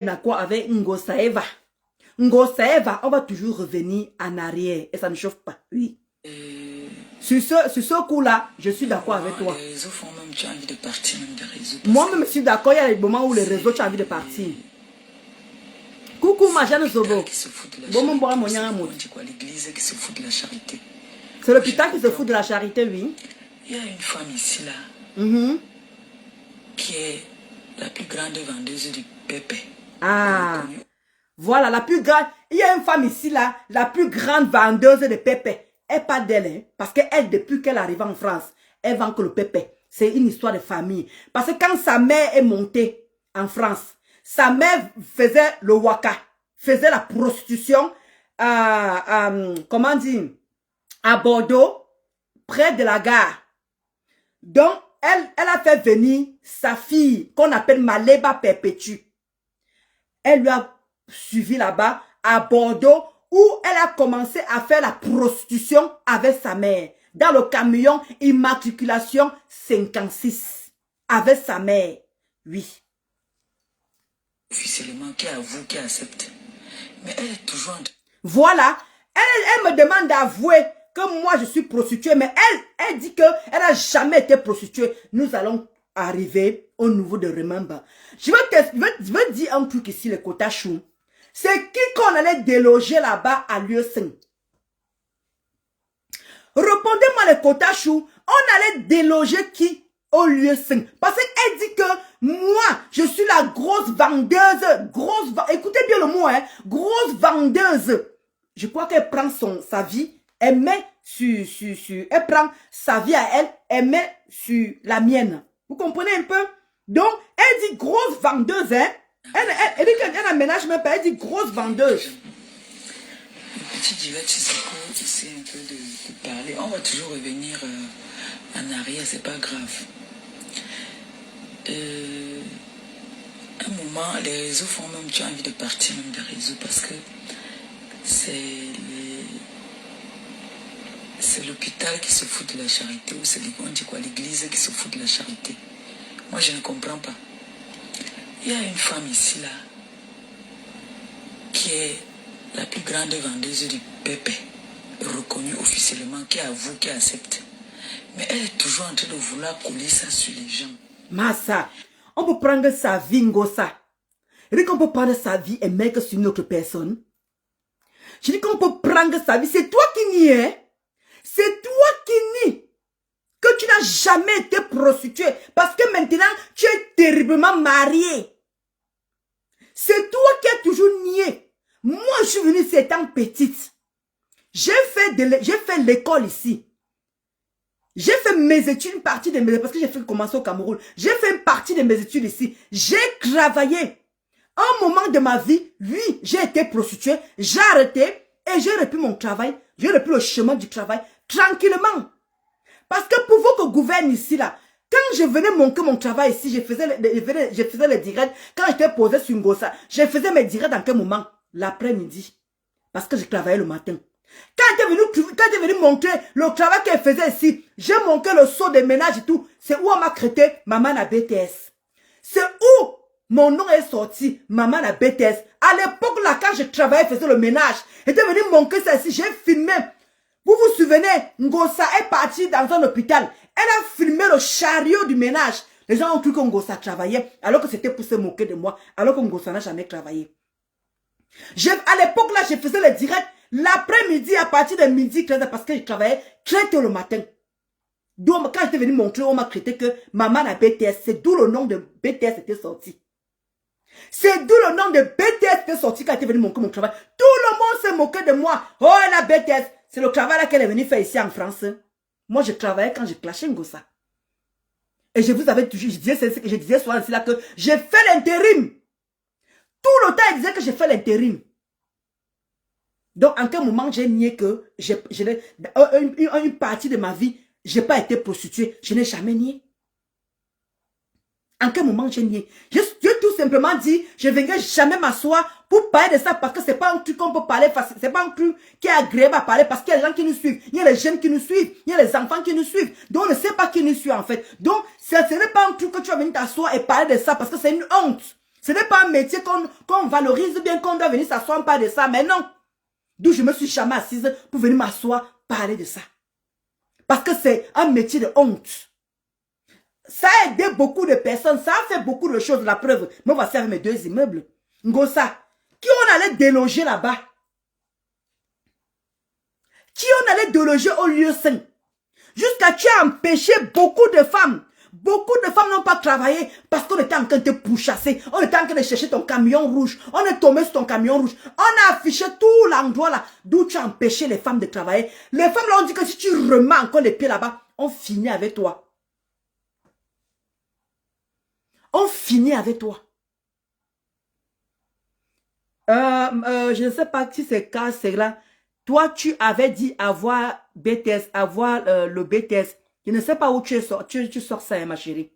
d'accord avec Ngosaeva. Ngosaeva, on va toujours revenir en arrière. Et ça ne chauffe pas. Oui. Sur ce coup-là, je suis d'accord avec toi. Les réseaux font même, tu as envie de partir même des réseaux. Moi-même, je suis d'accord. Il y a des moments où les réseaux, tu as envie de partir. Coucou, ma Jeanne Zobo. Bon, mon bois, mon l'église qui se fout de la charité. C'est l'hôpital qui se fout de la charité, oui. Il y a une femme ici, là, qui est la plus grande vendeuse du pépé. Ah, voilà, la plus grande. Il y a une femme ici, là, la plus grande vendeuse de pépé. Elle parle d'elle, hein, parce qu'elle, depuis qu'elle arrive en France, elle vend que le pépé. C'est une histoire de famille. Parce que quand sa mère est montée en France, sa mère faisait le waka, faisait la prostitution, comment dire, à Bordeaux, près de la gare. Donc, elle a fait venir sa fille, qu'on appelle Maleba Perpétue. Elle lui a suivi là-bas, à Bordeaux, où elle a commencé à faire la prostitution avec sa mère. Dans le camion immatriculation 56. Avec sa mère. Oui. Officiellement, qui avoue, qui accepte. Mais elle est toujours... Voilà. Elle me demande d'avouer que moi je suis prostituée. Mais elle dit qu'elle n'a jamais été prostituée. Nous allons arriver au niveau de Remember. Je veux dire un truc ici, le quota chou. C'est qui qu'on allait déloger là-bas à lieu 5? Répondez-moi le quota chou. On allait déloger qui au lieu 5? Parce qu'elle dit que moi, je suis la grosse vendeuse. Écoutez bien le mot, hein. Grosse vendeuse. Je crois qu'elle prend sa vie. Elle met elle prend sa vie à elle. Elle met sur la mienne. Vous comprenez un peu? Donc, elle dit grosse vendeuse, hein. Elle dit qu'elle n'aménage même pas. Elle dit grosse vendeuse. Le petit divertissement, essaie un peu de parler. On va toujours revenir en arrière, c'est pas grave. Un moment, les réseaux font même, tu as envie de partir même des réseaux parce que c'est l'hôpital qui se fout de la charité ou c'est l'église qui se fout de la charité. Moi, je ne comprends pas. Il y a une femme ici, là, qui est la plus grande vendeuse du pépé, reconnue officiellement, qui avoue, qui accepte. Mais elle est toujours en train de vouloir coller ça sur les gens. Massa, on peut prendre sa vie, Ngosa. Je dis qu'on peut prendre sa vie et mettre sur une autre personne. Je dis qu'on peut prendre sa vie. C'est toi qui nie, hein? C'est toi qui nie que tu n'as jamais été prostituée. Parce que maintenant, tu es terriblement mariée. C'est toi qui as toujours nié. Moi, je suis venue ces étant petite. J'ai fait l'école ici. J'ai fait mes études, une partie de mes études, parce que j'ai fait commencer au Cameroun. J'ai fait une partie de mes études ici. J'ai travaillé. Un moment de ma vie, oui, j'ai été prostituée. J'ai arrêté et j'ai repris mon travail. J'ai repris le chemin du travail tranquillement. Parce que pour vous que gouverne ici, là, quand je venais monter mon travail ici, je faisais les directs. Quand j'étais posé sur Ngosa, je faisais mes directs dans quel moment? L'après-midi. Parce que je travaillais le matin. Quand elle est venue montrer le travail qu'elle faisait ici, j'ai montré le saut de ménage et tout. C'est où on m'a créé Maman à BTS. C'est où mon nom est sorti, Maman à BTS. À l'époque là, quand je travaillais, faisais le ménage, elle était venue montrer ça ici, j'ai filmé. Vous vous souvenez, Ngosa est partie dans un hôpital. Elle a filmé le chariot du ménage. Les gens ont cru que Ngosa travaillait, alors que c'était pour se moquer de moi, alors que Ngosa n'a jamais travaillé. À l'époque là, je faisais les directs l'après-midi à partir de midi 13h parce que je travaillais très tôt le matin. Donc, quand j'étais venu montrer, on m'a traité que Maman à BTS, c'est d'où le nom de BTS était sorti. C'est d'où le nom de BTS était sorti quand j'étais venu montrer mon travail. Tout le monde s'est moqué de moi. Oh, elle a BTS. C'est le travail là qu'elle est venue faire ici en France. Moi, je travaillais quand je clashais Ngosa. Et je vous avais toujours, je disais souvent ici là que j'ai fait l'intérim. Tout le temps, elle disait que j'ai fait l'intérim. Donc, en quel moment j'ai nié que une partie de ma vie, je n'ai pas été prostituée. Je n'ai jamais nié. En quel moment j'ai nié? J'ai tout simplement dit, je ne viendrai jamais m'asseoir pour parler de ça parce que ce n'est pas un truc qu'on peut parler facile. Ce n'est pas un truc qui est agréable à parler parce qu'il y a les gens qui nous suivent. Il y a les jeunes qui nous suivent. Il y a les enfants qui nous suivent. Donc, on ne sait pas qui nous suit en fait. Donc, ce n'est pas un truc que tu vas venir t'asseoir et parler de ça parce que c'est une honte. Ce n'est pas un métier qu'on valorise bien, qu'on doit venir s'asseoir, pas de ça, mais non. D'où je me suis jamais assise pour venir m'asseoir, parler de ça. Parce que c'est un métier de honte. Ça a aidé beaucoup de personnes, ça a fait beaucoup de choses, la preuve. Moi, voici avec mes 2 immeubles. Ngosa, qui on allait déloger là-bas? Qui on allait déloger au lieu saint? Jusqu'à tu as empêché beaucoup de femmes. Beaucoup de femmes n'ont pas travaillé parce qu'on était en train de te pourchasser. On était en train de chercher ton camion rouge. On est tombé sur ton camion rouge. On a affiché tout l'endroit là d'où tu as empêché les femmes de travailler. Les femmes là ont dit que si tu remets encore les pieds là-bas, on finit avec toi. On finit avec toi. Je ne sais pas si c'est cas, c'est là. Toi, tu avais dit avoir BTS, avoir le BTS. Je ne sais pas où tu sors ça, hein, ma chérie.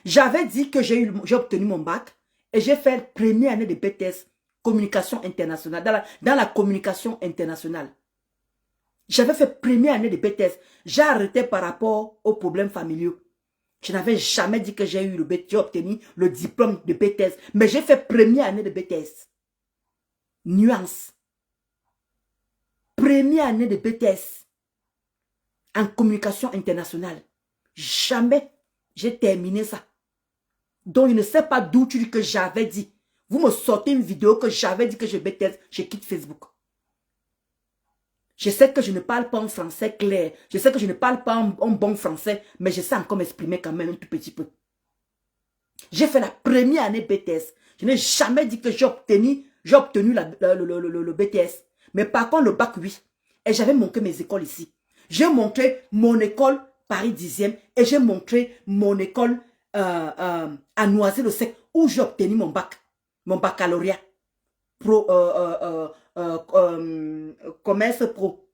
J'avais dit que j'ai obtenu mon bac et j'ai fait la première année de BTS, communication internationale, dans la communication internationale. J'avais fait première année de BTS. J'ai arrêté par rapport aux problèmes familiaux. Je n'avais jamais dit que j'ai obtenu le diplôme de BTS, mais j'ai fait première année de BTS. Nuance. Première année de BTS en communication internationale. Jamais j'ai terminé ça. Donc, je ne sais pas d'où tu dis que j'avais dit. Vous me sortez une vidéo que j'avais dit que je BTS, je quitte Facebook. Je sais que je ne parle pas en français clair. Je sais que je ne parle pas en bon français, mais je sais encore m'exprimer quand même un tout petit peu. J'ai fait la première année BTS. Je n'ai jamais dit que j'ai obtenu le BTS. Mais par contre, le bac, oui. Et j'avais montré mes écoles ici. J'ai montré mon école Paris 10e et j'ai montré mon école à Noisy-le-Sec où j'ai obtenu mon bac, mon baccalauréat. Commerce pro.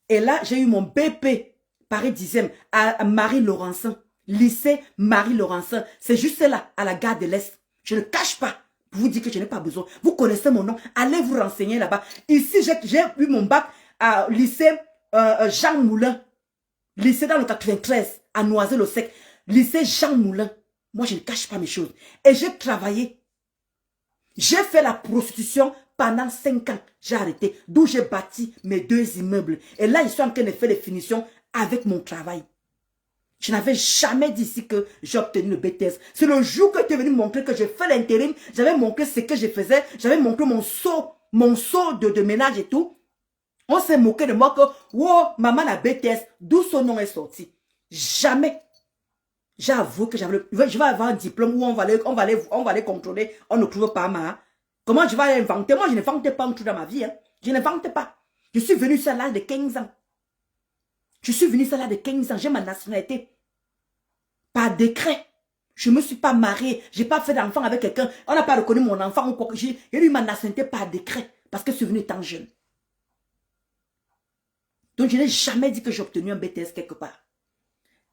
Et là, j'ai eu mon BP Paris 10e à Marie-Laurencin. Lycée Marie-Laurencin. C'est juste là, à la gare de l'Est. Je ne cache pas. Pour vous dire que je n'ai pas besoin. Vous connaissez mon nom. Allez vous renseigner là-bas. Ici, j'ai eu mon bac à lycée Jean Moulin. Lycée dans le 93, à Noisy-le-Sec. Lycée Jean Moulin. Moi, je ne cache pas mes choses. Et j'ai travaillé. J'ai fait la prostitution pendant 5 ans. J'ai arrêté. D'où j'ai bâti mes 2 immeubles. Et là, ils sont en train de faire les finitions avec mon travail. Je n'avais jamais dit ici que j'ai obtenu le BTS. C'est le jour que tu es venu montrer que j'ai fait l'intérim. J'avais montré ce que je faisais. J'avais montré mon seau de ménage et tout. On s'est moqué de moi que, wow, maman la BTS, d'où son nom est sorti. Jamais. J'ai avoué que je vais avoir un diplôme où on va les contrôler. On ne trouve pas ma. Comment je vais inventer? Moi, je n'invente pas un truc dans ma vie. Hein. Je n'invente pas. Je suis venu ça à l'âge de 15 ans. Je suis venu ça à l'âge de 15 ans. J'ai ma nationalité. Par décret. Je ne me suis pas mariée. Je n'ai pas fait d'enfant avec quelqu'un. On n'a pas reconnu mon enfant ou quoi. J'ai eu ma nationalité par décret. Parce que je suis venu étant jeune. Donc, je n'ai jamais dit que j'ai obtenu un BTS quelque part.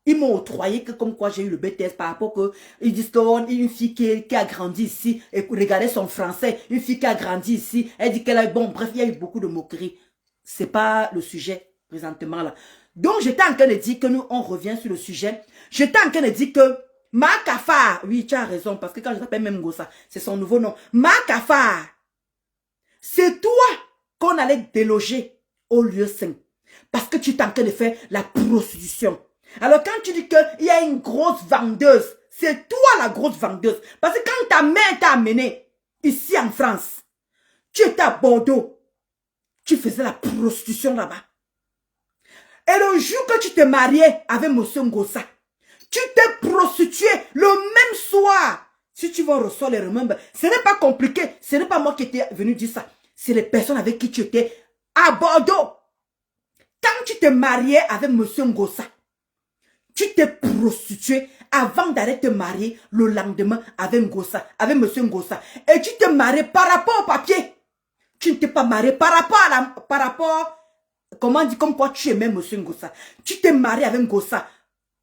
Ils m'ont octroyé que comme quoi j'ai eu le BTS par rapport que ils disent qu'une fille qui a grandi ici et regardez son français, une fille qui a grandi ici, elle dit qu'elle a bon, bref, il y a eu beaucoup de moqueries. C'est pas le sujet présentement là. Donc j'étais en train de dire que nous on revient sur le sujet. J'étais en train de dire que Makafa, oui tu as raison parce que quand je t'appelle même Gossa, c'est son nouveau nom. Makafa, c'est toi qu'on allait déloger au lieu saint parce que tu es en train de faire la prostitution. Alors quand tu dis qu'il y a une grosse vendeuse, c'est toi la grosse vendeuse. Parce que quand ta mère t'a amené ici en France, tu étais à Bordeaux, tu faisais la prostitution là-bas. Et le jour que tu t'es marié avec M. Ngossa, tu t'es prostitué le même soir. Si tu vas recevoir les remembres, ce n'est pas compliqué. Ce n'est pas moi qui étais venu dire ça. C'est les personnes avec qui tu étais à Bordeaux. Quand tu t'es marié avec M. Ngossa, tu t'es prostitué avant d'aller te marier le lendemain avec Ngossa, avec M. Ngossa. Et tu t'es marié par rapport au papier. Tu ne t'es pas marié par rapport, comment on dit, comme quoi tu aimais M. Ngossa. Tu t'es marié avec Ngossa.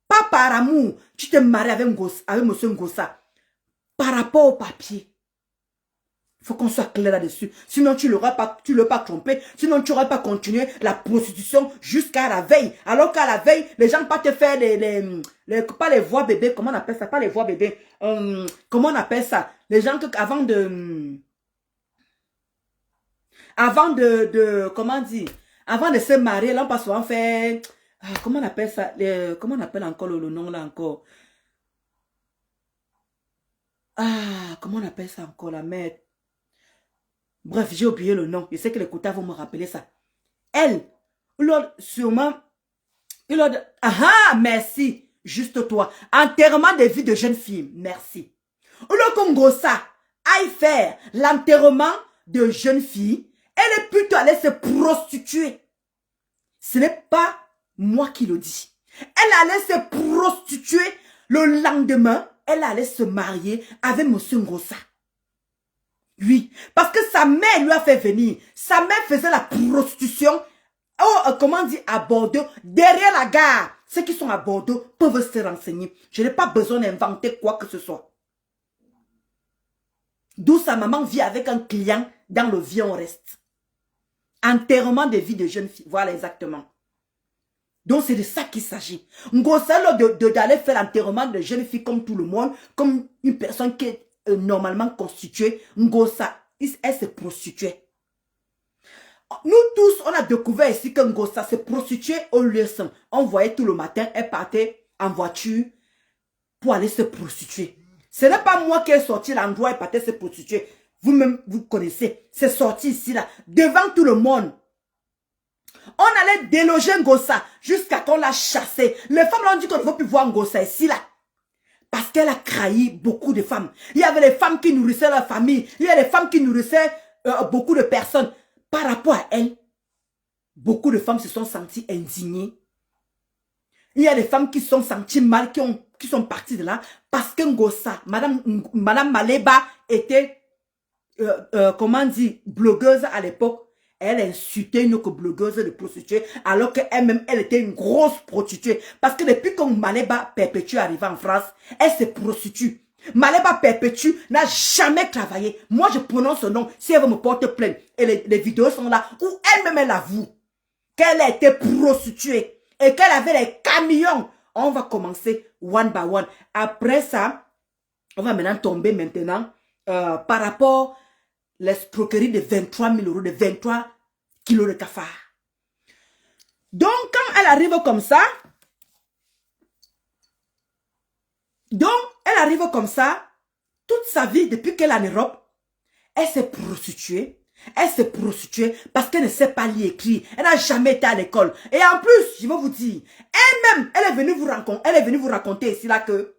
Pas par amour. Tu t'es marié avec M. Ngossa par rapport au papier. Il faut qu'on soit clair là-dessus. Sinon, tu ne l'auras pas trompé. Sinon, tu n'auras pas continué la prostitution jusqu'à la veille. Alors qu'à la veille, les gens pas te faire pas les voix bébés. Comment on appelle ça? Pas les voix bébés. Comment on appelle ça? Les gens que comment dire? Avant de se marier, là, on passe souvent faire, comment on appelle ça? Comment on appelle encore le nom là encore? Comment on appelle ça encore la mère? Bref, j'ai oublié le nom. Je sais que les quotas vont me rappeler ça. Elle, sûrement, merci. Juste toi. Enterrement de vie de jeune fille. Merci. Le Congo, ça, aille faire l'enterrement de jeune fille. Elle est plutôt allée se prostituer. Ce n'est pas moi qui le dis. Elle allait se prostituer le lendemain. Elle allait se marier avec monsieur Ngossa. Oui, parce que sa mère lui a fait venir. Sa mère faisait la prostitution, comment dire, à Bordeaux, derrière la gare. Ceux qui sont à Bordeaux peuvent se renseigner. Je n'ai pas besoin d'inventer quoi que ce soit. D'où sa maman vit avec un client dans le vieux on reste. Enterrement de vie de jeune fille. Voilà exactement. Donc c'est de ça qu'il s'agit. Ngossa, d'aller faire l'enterrement de jeune fille comme tout le monde, comme une personne qui est normalement constituée, Ngossa, elle se prostituait. Nous tous, on a découvert ici que Ngossa se prostituait au lieu saint. On voyait tout le matin, elle partait en voiture pour aller se prostituer. Ce n'est pas moi qui ai sorti l'endroit et partait se prostituer. Vous-même, vous connaissez. C'est sorti ici, là, devant tout le monde. On allait déloger Ngossa jusqu'à qu'on l'a chassé. Les femmes l'ont dit qu'on ne veut plus voir Ngossa ici, là. Parce qu'elle a trahi beaucoup de femmes. Il y avait les femmes qui nourrissaient leur famille. Il y a les femmes qui nourrissaient beaucoup de personnes. Par rapport à elle, beaucoup de femmes se sont senties indignées. Il y a des femmes qui se sont senties mal, qui sont parties de là. Parce que Ngossa, Madame Maleba était, comment dire, blogueuse à l'époque. Elle insultait une autre blogueuse de prostituée, alors qu'elle-même, elle était une grosse prostituée. Parce que depuis que Maleba Perpétue est arrivée en France, elle se prostitue. Maleba Perpétue n'a jamais travaillé. Moi, je prononce son nom si elle veut me porter plainte. Et les vidéos sont là où elle-même, elle avoue qu'elle a été prostituée et qu'elle avait les camions. On va commencer one by one. Après ça, on va maintenant tomber par rapport l'escroquerie de 23 000 €, de 23 kilos de cafard. Donc, quand elle arrive comme ça, toute sa vie, depuis qu'elle est en Europe, elle s'est prostituée. Elle s'est prostituée parce qu'elle ne sait pas lire et écrire. Elle n'a jamais été à l'école. Et en plus, je vais vous dire, elle-même, elle est venue vous raconter ici là que,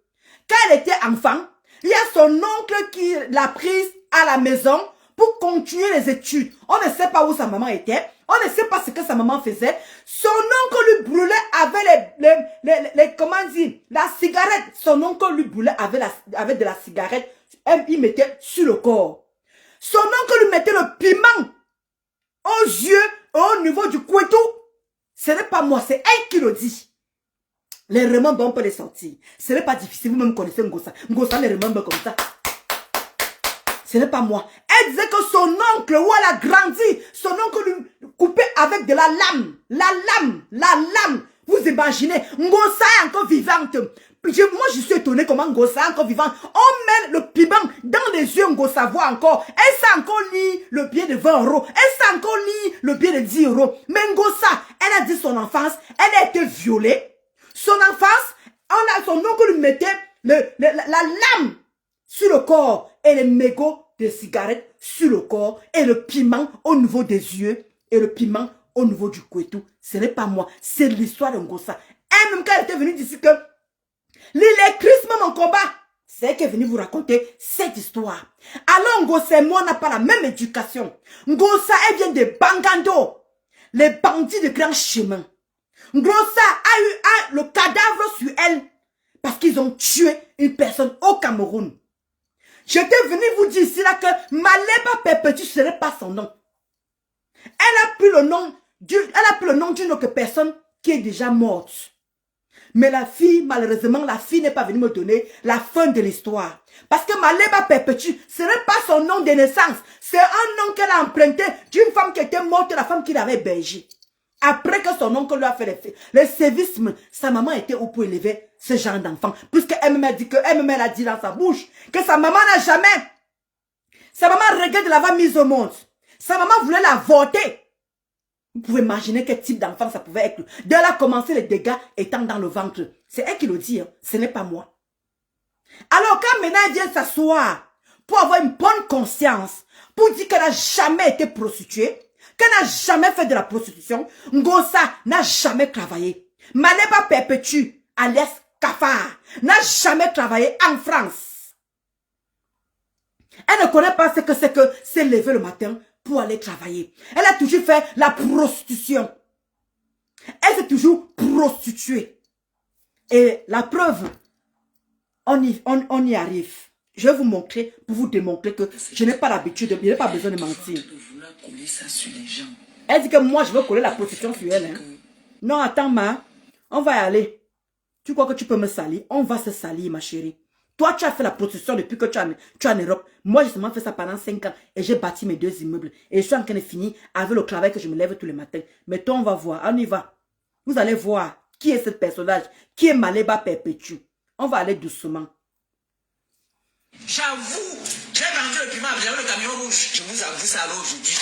quand elle était enfant, il y a son oncle qui l'a prise à la maison pour continuer les études. On ne sait pas où sa maman était. On ne sait pas ce que sa maman faisait. Son oncle lui brûlait avec comment dire, la cigarette. Son oncle lui brûlait avec de la cigarette. Il mettait sur le corps. Son oncle lui mettait le piment aux yeux et au niveau du couteau. Ce n'est pas moi, c'est elle qui le dit. Les remembres, on peut les sortir. Ce n'est pas difficile, vous-même connaissez Ngossa. Ngossa les remembres comme ça. Ce n'est pas moi. Elle disait que son oncle, où elle a grandi, son oncle lui coupait avec de la lame. La lame. Vous imaginez, Ngossa est encore vivante. Moi, je suis étonnée comment Ngossa est encore vivante. On met le piment dans les yeux, Ngossa voit encore. Elle sait encore lire le billet de 20 €. Elle sait encore lire le billet de 10 €. Mais Ngossa, elle a dit son enfance, elle a été violée. Son enfance, son oncle lui mettait la lame sur le corps et les mégots de cigarettes sur le corps et le piment au niveau des yeux et le piment au niveau du couteau. Ce n'est pas moi, c'est l'histoire de Ngossa. Elle-même, quand elle était venue d'ici que l'électrisme, mon combat, c'est elle qui est venue vous raconter cette histoire. Alors Ngossa et moi, on n'a pas la même éducation. Ngossa, elle vient de Bangando, les bandits de grand chemin. Ngossa a eu le cadavre sur elle parce qu'ils ont tué une personne au Cameroun. J'étais venu vous dire ici là que Maleba Perpétue, ce n'est pas son nom. Elle a pris le nom d'une autre personne qui est déjà morte. Mais la fille, malheureusement, la fille n'est pas venue me donner la fin de l'histoire. Parce que Maleba Perpétue, ce n'est pas son nom de naissance. C'est un nom qu'elle a emprunté d'une femme qui était morte, la femme qui l'avait hébergée. Après que son oncle lui a fait les services, sa maman était où pour élever ce genre d'enfant. Puisqu'elle m'a dit elle a dit dans sa bouche que sa maman n'a jamais. Sa maman regrette de l'avoir mise au monde. Sa maman voulait l'avorter. Vous pouvez imaginer quel type d'enfant ça pouvait être. Dès elle a commencé les dégâts étant dans le ventre. C'est elle qui le dit, hein. Ce n'est pas moi. Alors quand maintenant elle vient s'asseoir pour avoir une bonne conscience, pour dire qu'elle n'a jamais été prostituée, qu'elle n'a jamais fait de la prostitution, Ngosa n'a jamais travaillé. Maleba Perpétue, alias Kafar, n'a jamais travaillé en France. Elle ne connaît pas ce que c'est que s'est levé le matin pour aller travailler. Elle a toujours fait la prostitution. Elle s'est toujours prostituée. Et la preuve, on y arrive. Je vais vous montrer pour vous démontrer que je n'ai pas l'habitude, je n'ai pas besoin de mentir. Elle dit que moi, je veux coller la prostitution sur elle. Hein. Non, attends, ma. On va y aller. Tu crois que tu peux me salir? On va se salir, ma chérie. Toi, tu as fait la prostitution depuis que tu es en Europe. Moi, j'ai seulement fait ça pendant 5 ans et j'ai bâti mes 2 immeubles. Et je suis en train de finir avec le travail que je me lève tous les matins. Mais toi, on va voir. On y va. Vous allez voir qui est ce personnage, qui est Maleba Perpétue. On va aller doucement. J'avoue, j'ai vendu le piment avec le camion rouge. Je vous avoue ça alors aujourd'hui.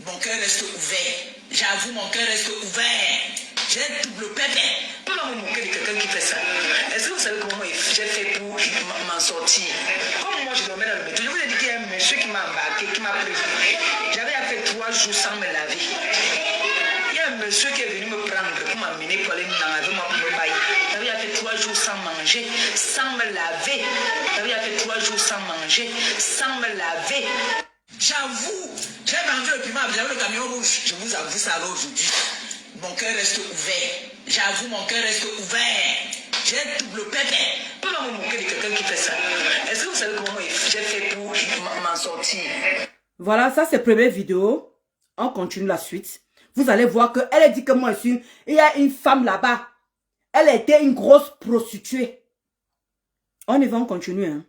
Mon cœur reste ouvert. J'avoue, mon cœur reste ouvert. J'ai double pépé. Tout le monde me moquer de quelqu'un qui fait ça. Est-ce que vous savez comment j'ai fait pour m'en sortir? Comme moi, je dormais dans le métro. Je vous ai dit qu'il y a un monsieur qui m'a embarqué, qui m'a pris. J'avais fait 3 jours sans me laver. Il y a un monsieur qui est venu me prendre pour m'amener pour aller me laver, moi pour me bailler. J'avais fait 3 jours sans manger, sans me laver. J'avais fait 3 jours sans manger, sans me laver. J'avoue, j'ai vendu le piment avec le camion rouge. Je vous avoue ça alors aujourd'hui. Mon cœur reste ouvert. J'avoue, mon cœur reste ouvert. J'ai double pépé. Tout le monde me moquer de quelqu'un qui fait ça. Est-ce que vous savez comment j'ai fait pour m'en sortir? Voilà, ça c'est la première vidéo. On continue la suite. Vous allez voir qu'elle a dit que moi je suis... Il y a une femme là-bas. Elle était une grosse prostituée. On y va, on continue. Hein.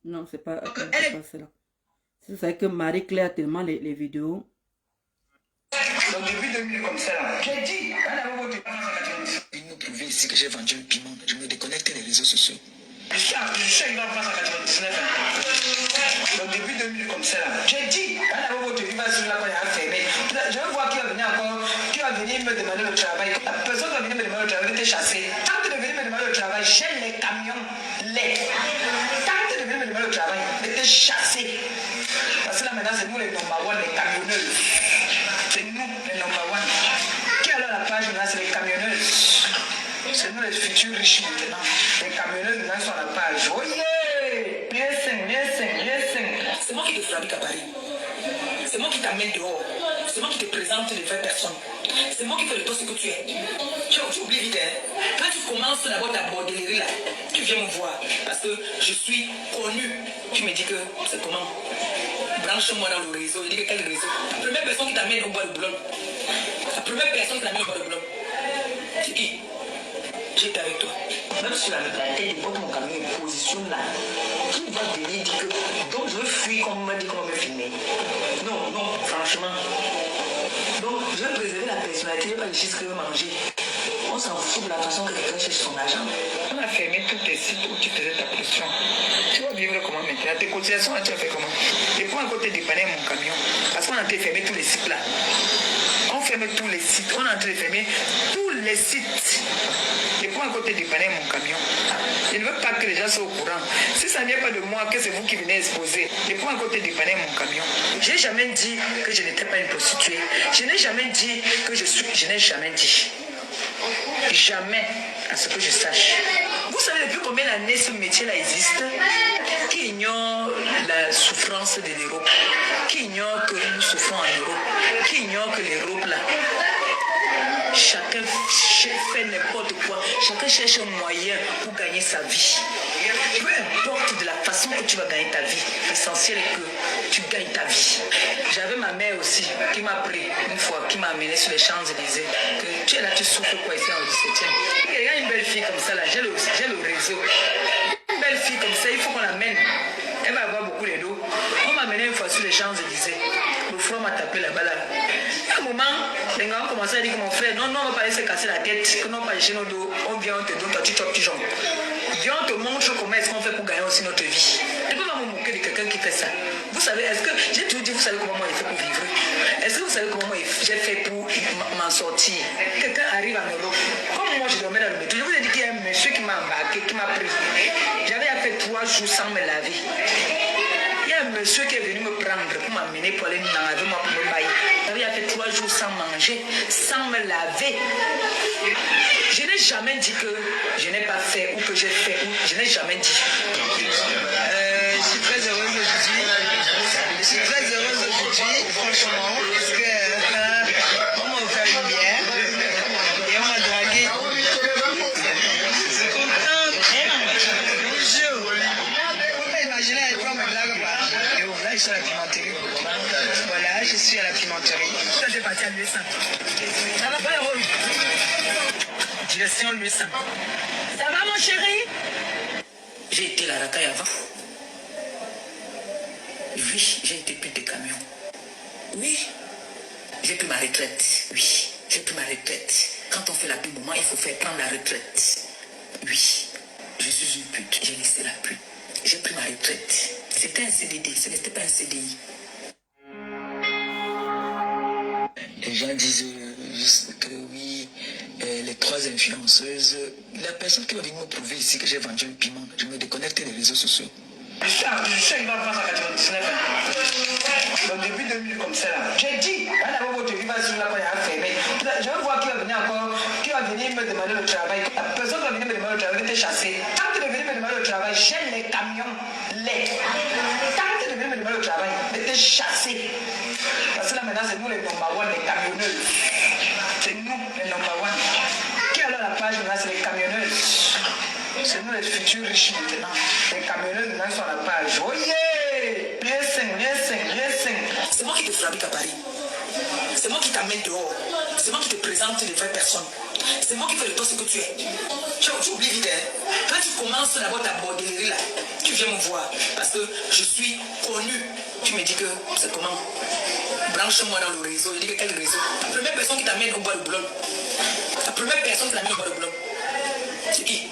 Non, c'est pas cela. Vous savez que Marie-Claire a tellement les vidéos. Donc depuis 2000 comme ça, j'ai dit, il nous prouvait ici que j'ai vendu un piment. Je me déconnecte des réseaux sociaux. Je suis arrivé en France en 99. Donc depuis 2000 comme ça, j'ai dit, votre vie va sur la quoi, il a fermé. Je veux voir qui va venir encore, qui va venir me demander le travail. La personne qui va venir me demander le travail était chassée. Tant que de venir me demander le travail, j'aime les camions laids. Tant que de venir me demander le travail, était chassé. Parce que là maintenant, c'est nous les number one, les camionneurs. C'est nous les number one. Qui a la page maintenant, c'est les camionneurs. C'est nous les futurs riches maintenant. Les camionneurs maintenant sont à la page. Oh yeah! Bien. C'est moi qui te fabrique à Paris. C'est moi qui t'amène dehors. C'est moi qui te présente les vraies personnes. C'est moi qui fais de toi ce que tu es. Tu oublies vite, hein. Quand tu commences d'abord ta bordellerie là, tu viens me voir. Parce que je suis connu. Tu me dis que c'est comment? Branche-moi dans le réseau. Je dis que quel réseau? La première personne qui t'amène au bois de Boulogne. La première personne qui t'amène au bois de Boulogne. C'est qui? J'étais avec toi. Même sur la tête de mon camion est position là. Qui va venir dire que. Donc je fuis comme on m'a dit qu'on me filmer. Non, franchement. Donc je vais préserver la personnalité, je ne vais pas juste que manger. On s'en fout de la façon que quelqu'un cherche son argent. On a fermé tous les sites où tu faisais ta pression. Tu vas vivre comment maintenant? Tes cotisations, tu as fait comment? Et pour un côté dépanner mon camion. Parce qu'on a fermé tous les sites là. On ferme tous les sites. On est en train de fermer tous les sites. Et pour un côté dépanner mon camion. Je ne veux pas que les gens soient au courant. Si ça ne vient pas de moi, que c'est vous qui venez exposer. Et pour un côté dépanner mon camion. Je n'ai jamais dit que je n'étais pas une prostituée. Je n'ai jamais dit que je suis. Je n'ai jamais dit. Jamais, à ce que je sache. Vous savez depuis combien d'années ce métier-là existe? Qui ignore la souffrance de l'Europe? Qui ignore que nous souffrons en Europe? Qui ignore que l'Europe là, chacun fait n'importe quoi, chacun cherche un moyen pour gagner sa vie. Peu importe de la façon façon que tu vas gagner ta vie. L'essentiel est que tu gagnes ta vie. J'avais ma mère aussi qui m'a pris une fois, qui m'a amené sur les Champs-Élysées. Que tu es là, tu souffres quoi ici en 17e. Il y a une belle fille comme ça là, j'ai le réseau. Une belle fille comme ça, il faut qu'on l'amène. Elle va avoir beaucoup de dos. On m'a amené une fois sur les Champs-Élysées. Le frère m'a tapé là-bas là. À un moment, les gars ont commencé à dire que mon frère, non, on ne va pas laisser casser la tête, que non, pas lécher nos dos. On vient, on te donne, toi, tu chopes, tu jambes. Viens, on te montre comment est-ce qu'on fait pour gagner aussi notre vie. Je ne peux pas me moquer de quelqu'un qui fait ça. Vous savez, est-ce que, j'ai toujours dit, vous savez comment moi j'ai fait pour vivre? Est-ce que vous savez comment moi j'ai fait pour m'en sortir? Quelqu'un arrive en Europe. Comme moi, je dormais dans le métro. Je vous ai dit qu'il y a un monsieur qui m'a embarqué, qui m'a pris. J'avais fait 3 jours sans me laver. Il y a un monsieur qui est venu me prendre pour m'amener pour aller avec moi pour me bailler. J'avais fait 3 jours sans manger, sans me laver. Je n'ai jamais dit que je n'ai pas fait ou que j'ai fait. Je n'ai jamais dit. Je suis très heureuse aujourd'hui. Je suis très heureuse aujourd'hui, franchement, parce que on m'a offert une bière et on m'a dragué. Je suis contente. Bonjour. Vous pouvez imaginer avec quoi on me blague pas. Et bon, là, je suis à la pimenterie. Voilà, je suis à la pimenterie. Ça, j'ai parti à l'USA. Ça va pas, Rose? Direction l'USA. Ça va, mon chéri? J'ai été la racaille avant. Oui, j'ai été plus de camions. Oui, j'ai pris ma retraite. Oui, j'ai pris ma retraite. Quand on fait la pub, moment, il faut faire prendre la retraite. Oui, je suis une pute. J'ai laissé la pute. J'ai pris ma retraite. C'était un CDD, ce n'était pas un CDI. Les gens disent juste que oui, les 3 influenceuses, la personne qui va venir me prouver ici que j'ai vendu un piment, je me déconnecte des réseaux sociaux. Je suis arrivé en France en 99. Au début 2000 comme ça là. J'ai dit, d'abord votre vie va sur la quoi il a fermé. Je veux voir qui va venir encore, qui va venir me demander le travail. La personne qui va venir me demander le travail était chassée. Tant que de venir me demander le travail, j'aime les camions, Tant que de venir me demander le travail, était chassé. Parce que là maintenant c'est nous les number one, les camionneuses. C'est nous les number one. Qui a la page maintenant c'est les camionneuses. C'est nous les futurs riches maintenant. Les camionneurs maintenant sont à la page. Oh yeah! Bien 5. C'est moi qui te fabrique à Paris. C'est moi qui t'amène dehors. C'est moi qui te présente les vraies personnes. C'est moi qui fais de toi ce que tu es. Tu oublies vite, hein? Quand tu commences d'abord ta bordellerie là, tu viens me voir. Parce que je suis connu. Tu me dis que c'est comment? Branche-moi dans le réseau. Je dis que quel réseau? La première personne qui t'amène au bois de Boulogne. La première personne qui t'amène au bois de Boulogne. C'est qui?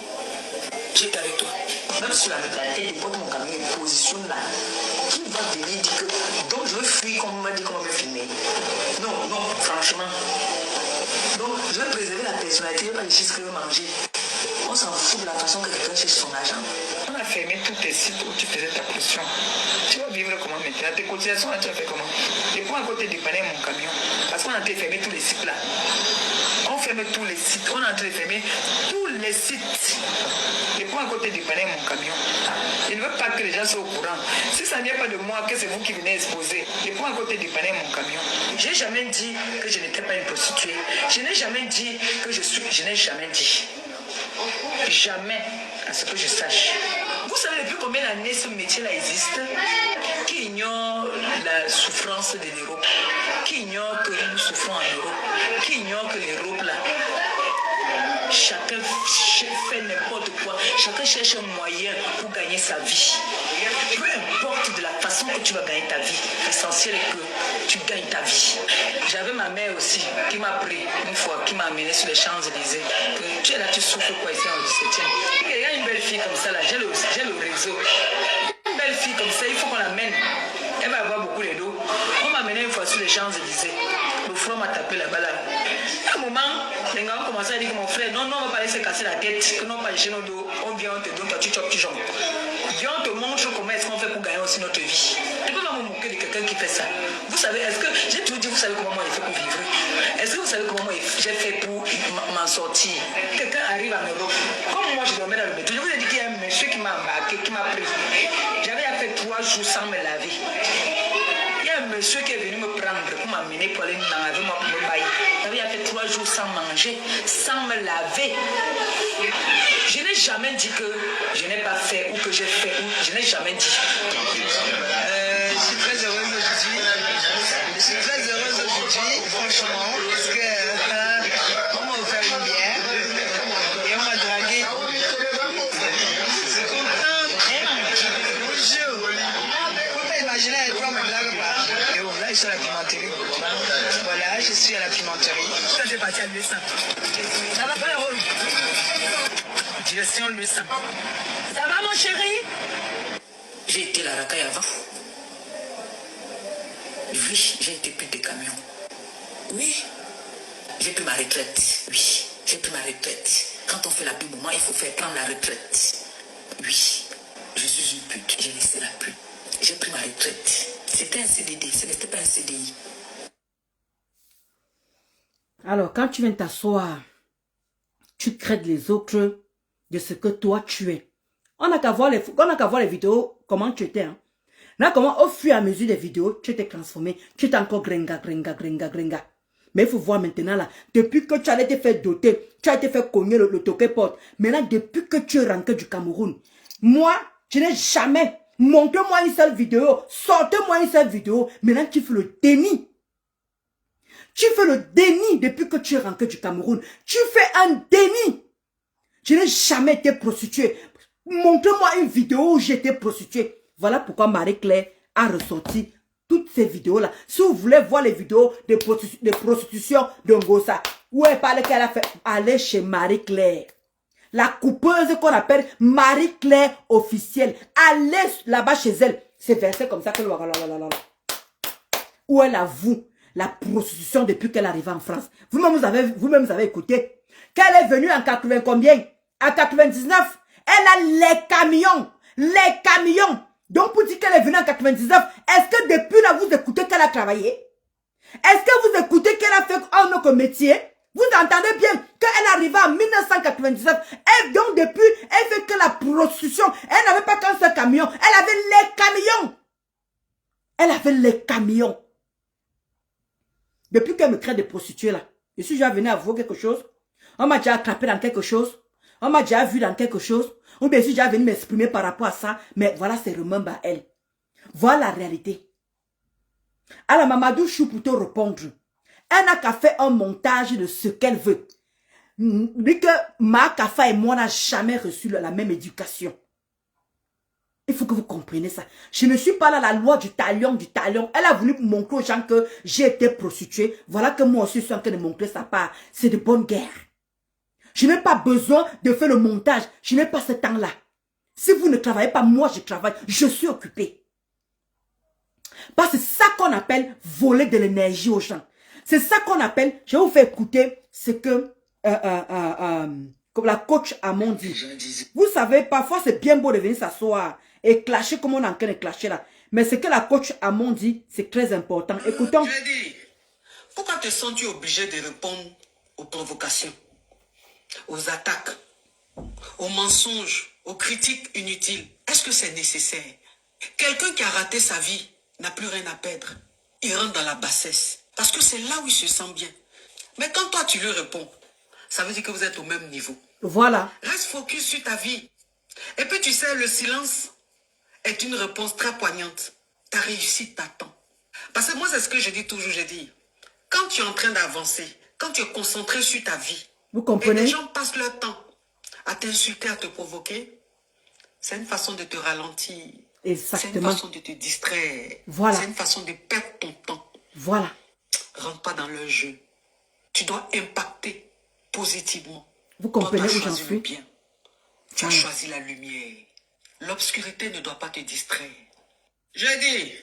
J'étais avec toi. Même sur la tête de mon camion, il positionne là. Qui va venir dire que. Donc je vais fuir comme on m'a dit qu'on va me filmer. Non, franchement. Donc je vais préserver la personnalité, je vais pas juste que je vais manger. On s'en fout de la façon que quelqu'un cherche son argent. On a fermé tous tes sites où tu faisais ta position. Tu vas vivre comment maintenant? Tes cotisations là, tu as fait comment? Et pour un côté dépanner mon camion. Parce qu'on a en train de fermer tous les sites là. On ferme tous les sites. On est en train de fermer tous les sites. Et pour un côté dépanner mon camion. Je ne veux pas que les gens soient au courant. Si ça ne vient pas de moi, que c'est vous qui venez exposer. Et pour un côté dépanner mon camion. Je n'ai jamais dit que je n'étais pas une prostituée. Je n'ai jamais dit que je suis. Je n'ai jamais dit. Jamais, à ce que je sache. Vous savez depuis combien d'années ce métier-là existe? Qui ignore la souffrance de l'Europe? Qui ignore que nous souffrons en Europe? Qui ignore que l'Europe là, chacun fait n'importe quoi, chacun cherche un moyen pour gagner sa vie. Peu importe de la façon que tu vas gagner ta vie, l'essentiel est que tu gagnes ta vie. J'avais ma mère aussi qui m'a pris une fois, qui m'a amené sur les Champs-Élysées. Tu es là, tu souffres quoi ici en 17e. Il y a une belle fille comme ça là, j'ai le réseau. Une belle fille comme ça, il faut qu'on l'amène. Elle va avoir beaucoup de dos. On m'a amené une fois sur les Champs-Élysées. Le frère m'a tapé là-bas là. À un moment, les gars ont commencé à dire que mon frère, non, on ne va pas laisser casser la tête, que non, pas lécher nos dos. On vient, on te donne, toi, tu chopes, tu jambes. Viens, on te montre comment est-ce qu'on fait pour gagner aussi notre vie. Je ne peux pas me moquer de quelqu'un qui fait ça. Vous savez, est-ce que, j'ai toujours dit, vous savez comment moi j'ai fait pour vivre? Est-ce que vous savez comment moi j'ai fait pour m'en sortir? Quelqu'un arrive en Europe. Comme moi je dormais dans le métro, je vous ai dit qu'il y a un monsieur qui m'a embarqué, qui m'a pris. J'avais fait 3 jours sans me laver. Il y a un monsieur qui est venu me prendre pour m'amener pour aller avec moi pour me bailler. J'avais fait 3 3 jours sans manger, sans me laver. Je n'ai jamais dit que je n'ai pas fait ou que j'ai fait. Je n'ai jamais dit. Je suis très heureuse aujourd'hui. Je suis très heureuse aujourd'hui, franchement, parce que on m'a offert une bière et on m'a dragué. Je suis contente. Bonjour. Vous pouvez imaginer avec quoi on me drague pas. Et bon, là, je suis à la pimenterie. Voilà, je suis à la pimenterie. Quand j'ai parti à l'USA, ça va pas le rôle. Direction l'USA. Ça va mon chéri? J'ai été la racaille avant. Oui, j'ai été plus de camions. Oui, j'ai pris ma retraite. Oui, j'ai pris ma retraite. Quand on fait la pub, moi, il faut faire prendre la retraite. Oui, je suis une pute. J'ai laissé la pub. J'ai pris ma retraite. C'était un CDD, ce n'était pas un CDI. Alors, quand tu viens t'asseoir, tu craides les autres de ce que toi tu es. On n'a qu'à voir les vidéos, comment tu étais. Hein. Là, comment au fur et à mesure des vidéos, tu t'es transformé, tu étais encore gringa. Mais il faut voir maintenant là, depuis que tu as été fait doter, tu as été fait cogner le toquet porte. Maintenant, depuis que tu es rentré du Cameroun, moi, je n'ai jamais, montrez-moi une seule vidéo, sortez-moi une seule vidéo. Maintenant, tu fais le déni. Tu fais le déni depuis que tu es rentré du Cameroun. Tu fais un déni. Je n'ai jamais été prostituée. Montrez-moi une vidéo où j'étais prostituée. Voilà pourquoi Marie-Claire a ressorti toutes ces vidéos-là. Si vous voulez voir les vidéos de prostitution de Ngosa, où elle parle qu'elle a fait, allez chez Marie-Claire. La coupeuse qu'on appelle Marie-Claire officielle. Allez là-bas chez elle. C'est versé comme ça que où elle avoue la prostitution depuis qu'elle est arrivée en France. Vous-même, vous avez écouté. Qu'elle est venue en 80 combien? En 99. Elle a les camions. Les camions. Donc, pour dire qu'elle est venue en 99, est-ce que depuis là, vous écoutez qu'elle a travaillé? Est-ce que vous écoutez qu'elle a fait un autre métier? Vous entendez bien qu'elle est arrivée en 1999. Et donc, depuis, elle fait que la prostitution. Elle n'avait pas qu'un seul camion. Elle avait les camions. Elle avait les camions. Depuis qu'elle me crée des prostituées là, je suis déjà venu avouer quelque chose. On m'a déjà attrapé dans quelque chose. On m'a déjà vu dans quelque chose. Ou bien je suis déjà venu m'exprimer par rapport à ça. Mais voilà, c'est remember à elle. Voilà la réalité. Alors Mamadou Chou pour te répondre. Elle n'a qu'à faire un montage de ce qu'elle veut. Dit que Ma Kafa et moi n'a jamais reçu la même éducation. Il faut que vous compreniez ça. Je ne suis pas là la loi du talion. Elle a voulu montrer aux gens que j'ai été prostituée. Voilà que moi aussi je suis en train de montrer sa part. C'est de bonne guerre. Je n'ai pas besoin de faire le montage. Je n'ai pas ce temps-là. Si vous ne travaillez pas, moi je travaille. Je suis occupée. Parce que c'est ça qu'on appelle voler de l'énergie aux gens. C'est ça qu'on appelle, je vais vous faire écouter ce que comme la coach Amon dit. Vous savez, parfois c'est bien beau de venir s'asseoir et clasher comme on est en train de clasher là. Mais ce que la coach Amon dit, c'est très important. Écoutons. Je dis, pourquoi te sens-tu obligé de répondre aux provocations, aux attaques, aux mensonges, aux critiques inutiles? Est-ce que c'est nécessaire? Quelqu'un qui a raté sa vie n'a plus rien à perdre. Il rentre dans la bassesse. Parce que c'est là où il se sent bien. Mais quand toi tu lui réponds, ça veut dire que vous êtes au même niveau. Voilà. Reste focus sur ta vie. Et puis tu sais, le silence est une réponse très poignante. Ta réussite t'attend. Parce que moi, c'est ce que je dis toujours, je dis. Quand tu es en train d'avancer, quand tu es concentré sur ta vie, vous comprenez? et les gens passent leur temps à t'insulter, à te provoquer, c'est une façon de te ralentir. Exactement. C'est une façon de te distraire. Voilà. C'est une façon de perdre ton temps. Voilà. Rentre pas dans leur jeu. Tu dois impacter positivement. Vous comprenez Toi, tu où as j'en choisi suis? le bien. Tu as choisi la lumière. L'obscurité ne doit pas te distraire. Je dis.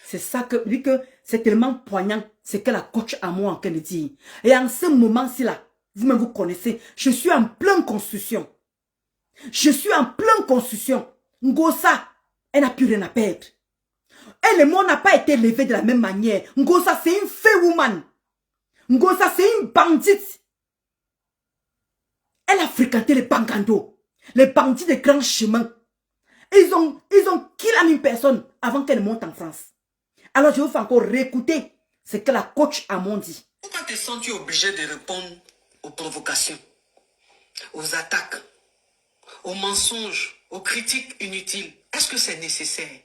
C'est ça que, vu que c'est tellement poignant, c'est que la coach à moi en train de dire. Et en ce moment-ci là, vous-même vous connaissez, je suis en pleine construction. Je suis en pleine construction. Ngosa, elle n'a plus rien à perdre. Elle et moi n'a pas été élevés de la même manière. Ngosa, c'est une fée woman. Ngosa, c'est une bandite. Elle a fréquenté les bangandos, les bandits des grands chemins. Ils ont killé une personne avant qu'elle monte en France. Alors je vous fais encore réécouter ce que la coach Amon dit. Pourquoi te sens-tu obligé de répondre aux provocations, aux attaques, aux mensonges, aux critiques inutiles? Est-ce que c'est nécessaire?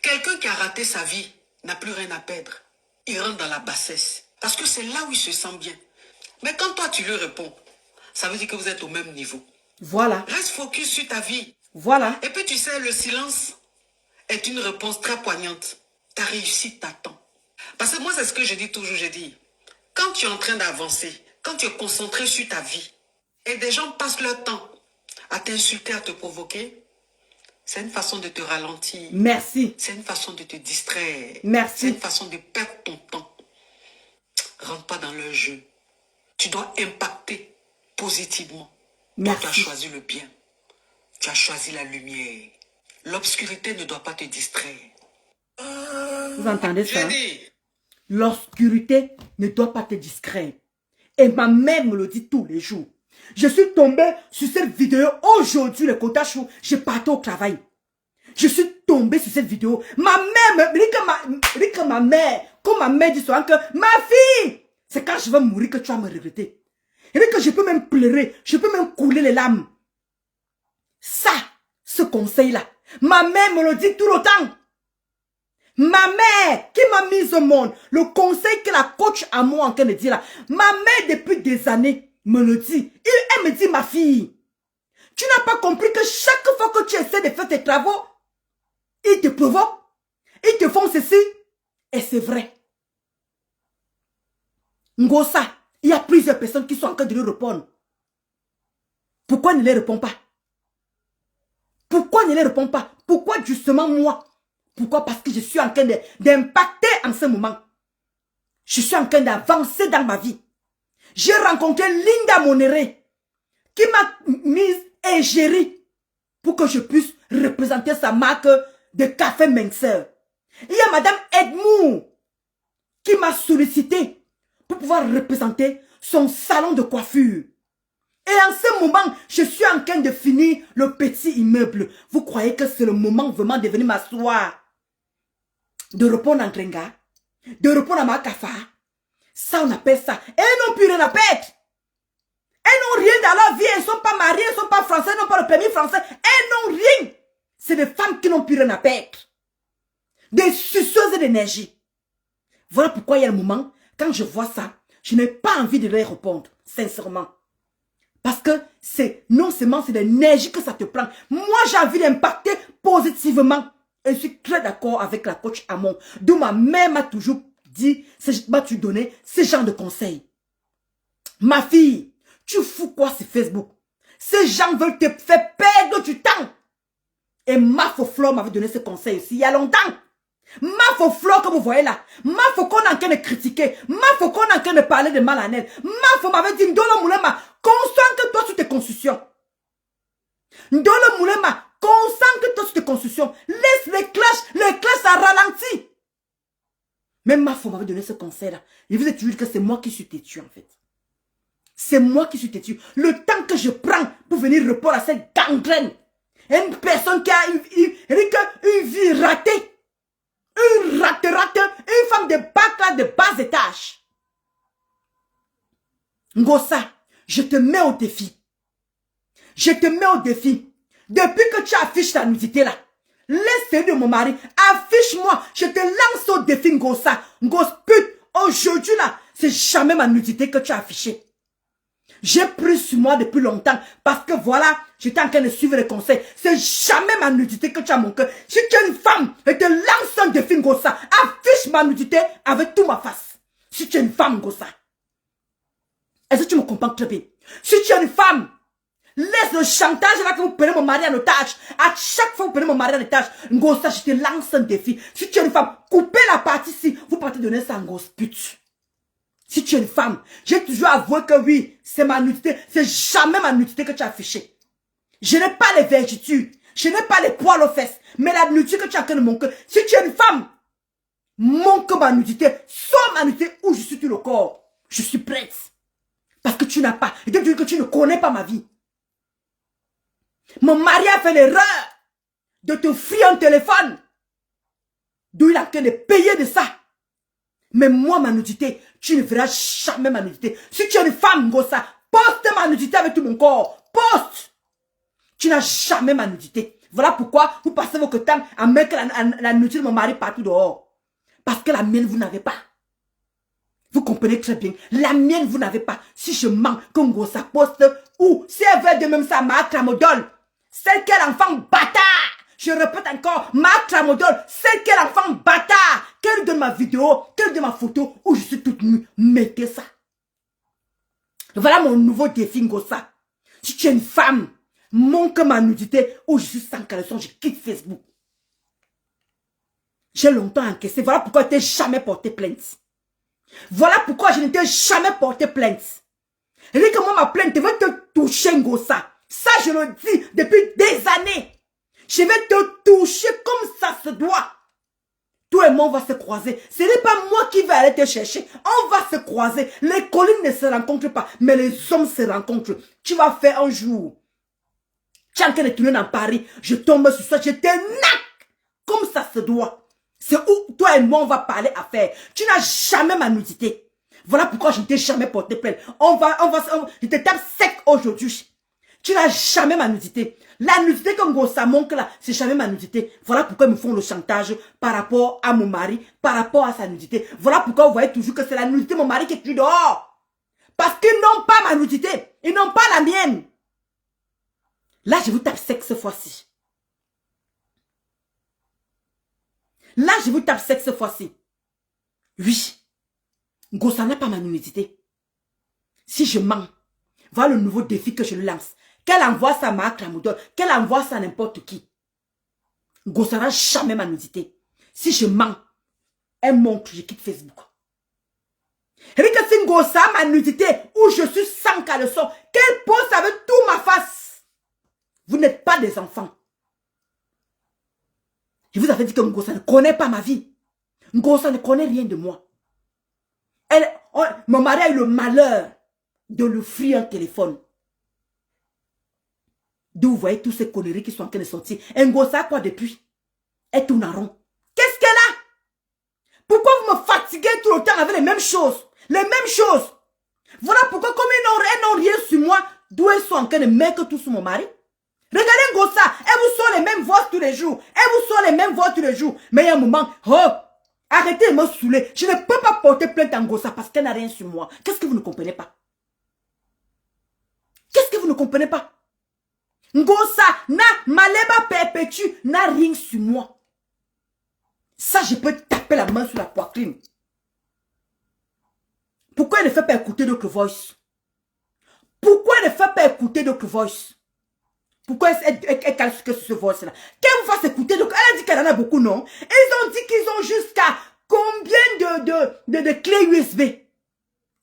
Quelqu'un qui a raté sa vie n'a plus rien à perdre. Il rentre dans la bassesse. Parce que c'est là où il se sent bien. Mais quand toi tu lui réponds, ça veut dire que vous êtes au même niveau. Voilà. Reste focus sur ta vie. Voilà. Et puis tu sais, le silence est une réponse très poignante. Ta réussite t'attend. Parce que moi, c'est ce que je dis toujours, je dis, quand tu es en train d'avancer, quand tu es concentré sur ta vie, et des gens passent leur temps à t'insulter, à te provoquer, c'est une façon de te ralentir. Merci. C'est une façon de te distraire. Merci. C'est une façon de perdre ton temps. Rentre pas dans leur jeu. Tu dois impacter positivement. Merci. Toi, tu as choisi le bien. Tu as choisi la lumière. L'obscurité ne doit pas te distraire. Vous entendez ça? J'ai dit, L'obscurité ne doit pas te distraire. Et ma mère me le dit tous les jours. Je suis tombée sur cette vidéo aujourd'hui, le quota chou. Je partais au travail. Je suis tombée sur cette vidéo. Ma mère me dit que ma mère, comme ma mère dit souvent que ma fille, c'est quand je vais mourir que tu vas me regretter. Elle dit que je peux même pleurer, je peux même couler les larmes. Ça, ce conseil-là, ma mère me le dit tout le temps. Ma mère qui m'a mise au monde, le conseil que la coach à moi en train de dire là, ma mère depuis des années me le dit. Elle me dit, ma fille, tu n'as pas compris que chaque fois que tu essaies de faire tes travaux, ils te provoquent, ils te font ceci, et c'est vrai. Ngosa, il y a plusieurs personnes qui sont en train de lui répondre. Pourquoi ne les répond pas? Pourquoi ne les répond pas? Pourquoi justement moi? Pourquoi? Parce que je suis en train d'impacter en ce moment. Je suis en train d'avancer dans ma vie. J'ai rencontré Linda Monéré qui m'a mise égérie pour que je puisse représenter sa marque de café Menxer. Il y a Madame Edmou qui m'a sollicité pour pouvoir représenter son salon de coiffure. Et en ce moment, je suis en train de finir le petit immeuble. Vous croyez que c'est le moment vraiment de venir m'asseoir, de répondre en Grenga, de répondre à ma kafa? Ça, on appelle ça. Elles n'ont plus rien à perdre. Elles n'ont rien dans leur vie. Elles ne sont pas mariées, elles ne sont pas françaises, elles n'ont pas le permis français. Elles n'ont rien. C'est des femmes qui n'ont plus rien à perdre. Des suceuses d'énergie. Voilà pourquoi il y a un moment, quand je vois ça, je n'ai pas envie de leur répondre, sincèrement. Parce que c'est non seulement c'est l'énergie que ça te prend. Moi, j'ai envie d'impacter positivement. Et je suis très d'accord avec la coach Amon. D'où ma mère m'a toujours dit, tu donné ce genre de conseils. Ma fille, tu fous quoi sur Facebook? Ces gens veulent te faire perdre du temps. Et Mafo Flor m'avait donné ce conseil aussi il y a longtemps. Mafo Flor que vous voyez là. Mafo qu'on est en train de critiquer. Mafo qu'on est en train de parler de mal à elle. Mafo m'avait dit, Ndolo Moulema, concentre-toi sur tes constructions. Ndolo Moulema, concentre-toi sur tes constructions. Laisse les clashs à ralenti. Même Mafo m'avait donné ce conseil là. Il vous a toujours dit que c'est moi qui suis têtu en fait. C'est moi qui suis têtu. Le temps que je prends pour venir répondre à cette gangrène. Une personne qui a une vie ratée. Une femme de bas étage. Ngosa, je te mets au défi. Je te mets au défi. Depuis que tu affiches ta nudité là, laisse celui de mon mari, affiche-moi. Je te lance au défi, Ngosa. Ngos pute, aujourd'hui là, c'est jamais ma nudité que tu as affichée. J'ai pris sur moi depuis longtemps parce que voilà, j'étais en train de suivre les conseils. C'est jamais ma nudité que tu as mon cœur. Si tu es une femme, je te lance un défi, Ngosa. Affiche ma nudité avec toute ma face. Si tu es une femme, Ngosa. Est-ce que tu me comprends très bien? Si tu es une femme, laisse le chantage là que vous prenez mon mari en otage. À chaque fois que vous prenez mon mari en otage, Ngosa, je te lance un défi. Si tu es une femme, coupez la partie ici. Vous partez donner ça à Ngos pute. Si tu es une femme, j'ai toujours avoué que oui, c'est ma nudité. C'est jamais ma nudité que tu as affichée. Je n'ai pas les vergetures. Je n'ai pas les poils aux fesses. Mais la nudité que tu as que de mon cœur. Si tu es une femme, montre ma nudité. Sors ma nudité où je suis tout le corps. Je suis prête. Parce que tu n'as pas. Et depuis que tu ne connais pas ma vie. Mon mari a fait l'erreur de te offrir un téléphone. D'où il a en train de payer de ça. Mais moi, ma nudité, tu ne verras jamais ma nudité. Si tu es une femme, Ngossa, poste ma nudité avec tout mon corps. Poste. Tu n'as jamais ma nudité. Voilà pourquoi vous passez votre temps à mettre la nudité de mon mari partout dehors. Parce que la mienne, vous n'avez pas. Vous comprenez très bien. La mienne, vous n'avez pas. Si je mens, que Ngossa poste, ou si elle veut de même ça, ma Tramodol, c'est quel enfant bâtard. Je répète encore, ma Tramodol, c'est quel enfant bâtard. Quelle de ma vidéo, quelle de ma photo où je suis toute nue. Mettez ça. Voilà mon nouveau défi, Ngossa. Si tu es une femme, montre ma nudité où je suis sans caleçon, je quitte Facebook. J'ai longtemps encaissé. Voilà pourquoi je n'ai jamais porté plainte. Voilà pourquoi je ne t'ai jamais porté plainte. Et que moi, ma plainte va te toucher, Ngossa. Ça, je le dis depuis des années. Je vais te toucher comme ça se doit. Toi et moi, on va se croiser. Ce n'est pas moi qui vais aller te chercher. On va se croiser. Les collines ne se rencontrent pas, mais les hommes se rencontrent. Tu vas faire un jour. Tu es en train de tourner dans Paris. Je tombe sur ça, je te nac comme ça se doit. C'est où toi et moi, on va parler affaires. Tu n'as jamais ma nudité. Voilà pourquoi je ne t'ai jamais porté plainte. Je te tape sec aujourd'hui. Tu n'as jamais ma nudité. La nudité comme Ngossa monte là, c'est jamais ma nudité. Voilà pourquoi ils me font le chantage par rapport à mon mari, par rapport à sa nudité. Voilà pourquoi vous voyez toujours que c'est la nudité de mon mari qui est plus dehors. Parce qu'ils n'ont pas ma nudité. Ils n'ont pas la mienne. Là, je vous tape sec cette fois-ci. Là, je vous tape sec cette fois-ci. Oui. Ngossa n'a pas ma nudité. Si je mens, voilà le nouveau défi que je lui lance. Qu'elle envoie ça à Marc Lamoudol, qu'elle envoie ça à n'importe qui. Ngossa n'a jamais ma nudité. Si je mens, elle montre, je quitte Facebook. Et que si Ngossa a ma nudité, où je suis sans caleçon, qu'elle pose avec toute ma face. Vous n'êtes pas des enfants. Je vous avais dit que Ngossa ne connaît pas ma vie. Ngossa ne connaît rien de moi. Mon mari a eu le malheur de lui offrir un téléphone. D'où vous voyez toutes ces conneries qui sont en train de sortir. Et Ngossa quoi depuis? Elle tourne en rond. Qu'est-ce qu'elle a? Pourquoi vous me fatiguez tout le temps avec les mêmes choses? Les mêmes choses. Voilà pourquoi comme ils n'ont rien sur moi, d'où ils sont en train de mettre tout sur mon mari. Regardez Ngossa, elle vous sort les mêmes voix tous les jours. Elle vous sort les mêmes voix tous les jours. Mais il y a un moment, oh, arrêtez de me saouler. Je ne peux pas porter plainte à Ngossa parce qu'elle n'a rien sur moi. Qu'est-ce que vous ne comprenez pas? Qu'est-ce que vous ne comprenez pas? Ngossa, Maleba perpétue, n'a rien sur moi. Ça, je peux taper la main sur la poitrine. Pourquoi elle ne fait pas écouter d'autres voices? Pourquoi elle ne fait pas écouter d'autres voices? Pourquoi elle calque sur ce voice-là? Qu'elle vous fasse écouter, donc elle a dit qu'elle en a beaucoup, non? Ils ont dit qu'ils ont jusqu'à combien de clés USB?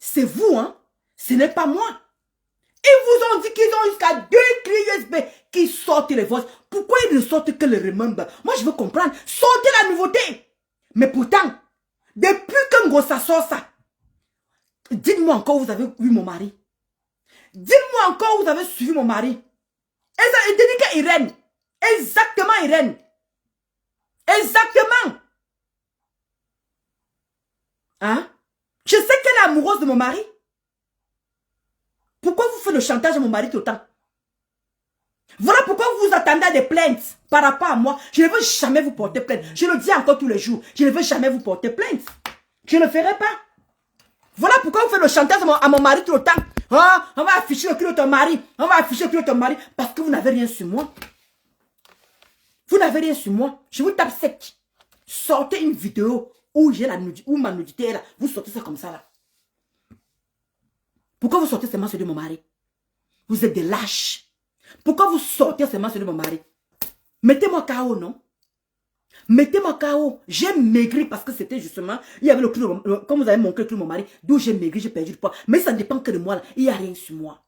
C'est vous, hein? Ce n'est pas moi. Ils vous ont dit qu'ils ont jusqu'à 2 clés USB qui sortent les voix. Pourquoi ils ne sortent que le remember? Moi, je veux comprendre. Sortez la nouveauté. Mais pourtant, depuis que Ngossa sort ça, dites-moi encore où vous avez vu mon mari. Dites-moi encore où vous avez suivi mon mari. Et dédié Irène. Exactement, Irène. Exactement. Hein? Je sais qu'elle est amoureuse de mon mari. Pourquoi vous faites le chantage à mon mari tout le temps? Voilà pourquoi vous vous attendez à des plaintes par rapport à moi. Je ne veux jamais vous porter plainte. Je le dis encore tous les jours. Je ne veux jamais vous porter plainte. Je ne le ferai pas. Voilà pourquoi vous faites le chantage à mon mari tout le temps. Oh, on va afficher le cul de ton mari. On va afficher le cul de ton mari. Parce que vous n'avez rien sur moi. Vous n'avez rien sur moi. Je vous tape sec. Sortez une vidéo où j'ai où ma nudité est là. Vous sortez ça comme ça là. Pourquoi vous sortez seulement celui de mon mari? Vous êtes des lâches. Pourquoi vous sortez seulement celui de mon mari? Mettez-moi KO, non? Mettez-moi KO. J'ai maigri parce que c'était justement, il y avait le clou, comme vous avez montré le clou de mon mari, d'où j'ai maigri, j'ai perdu du poids. Mais ça ne dépend que de moi là. Il n'y a rien sur moi.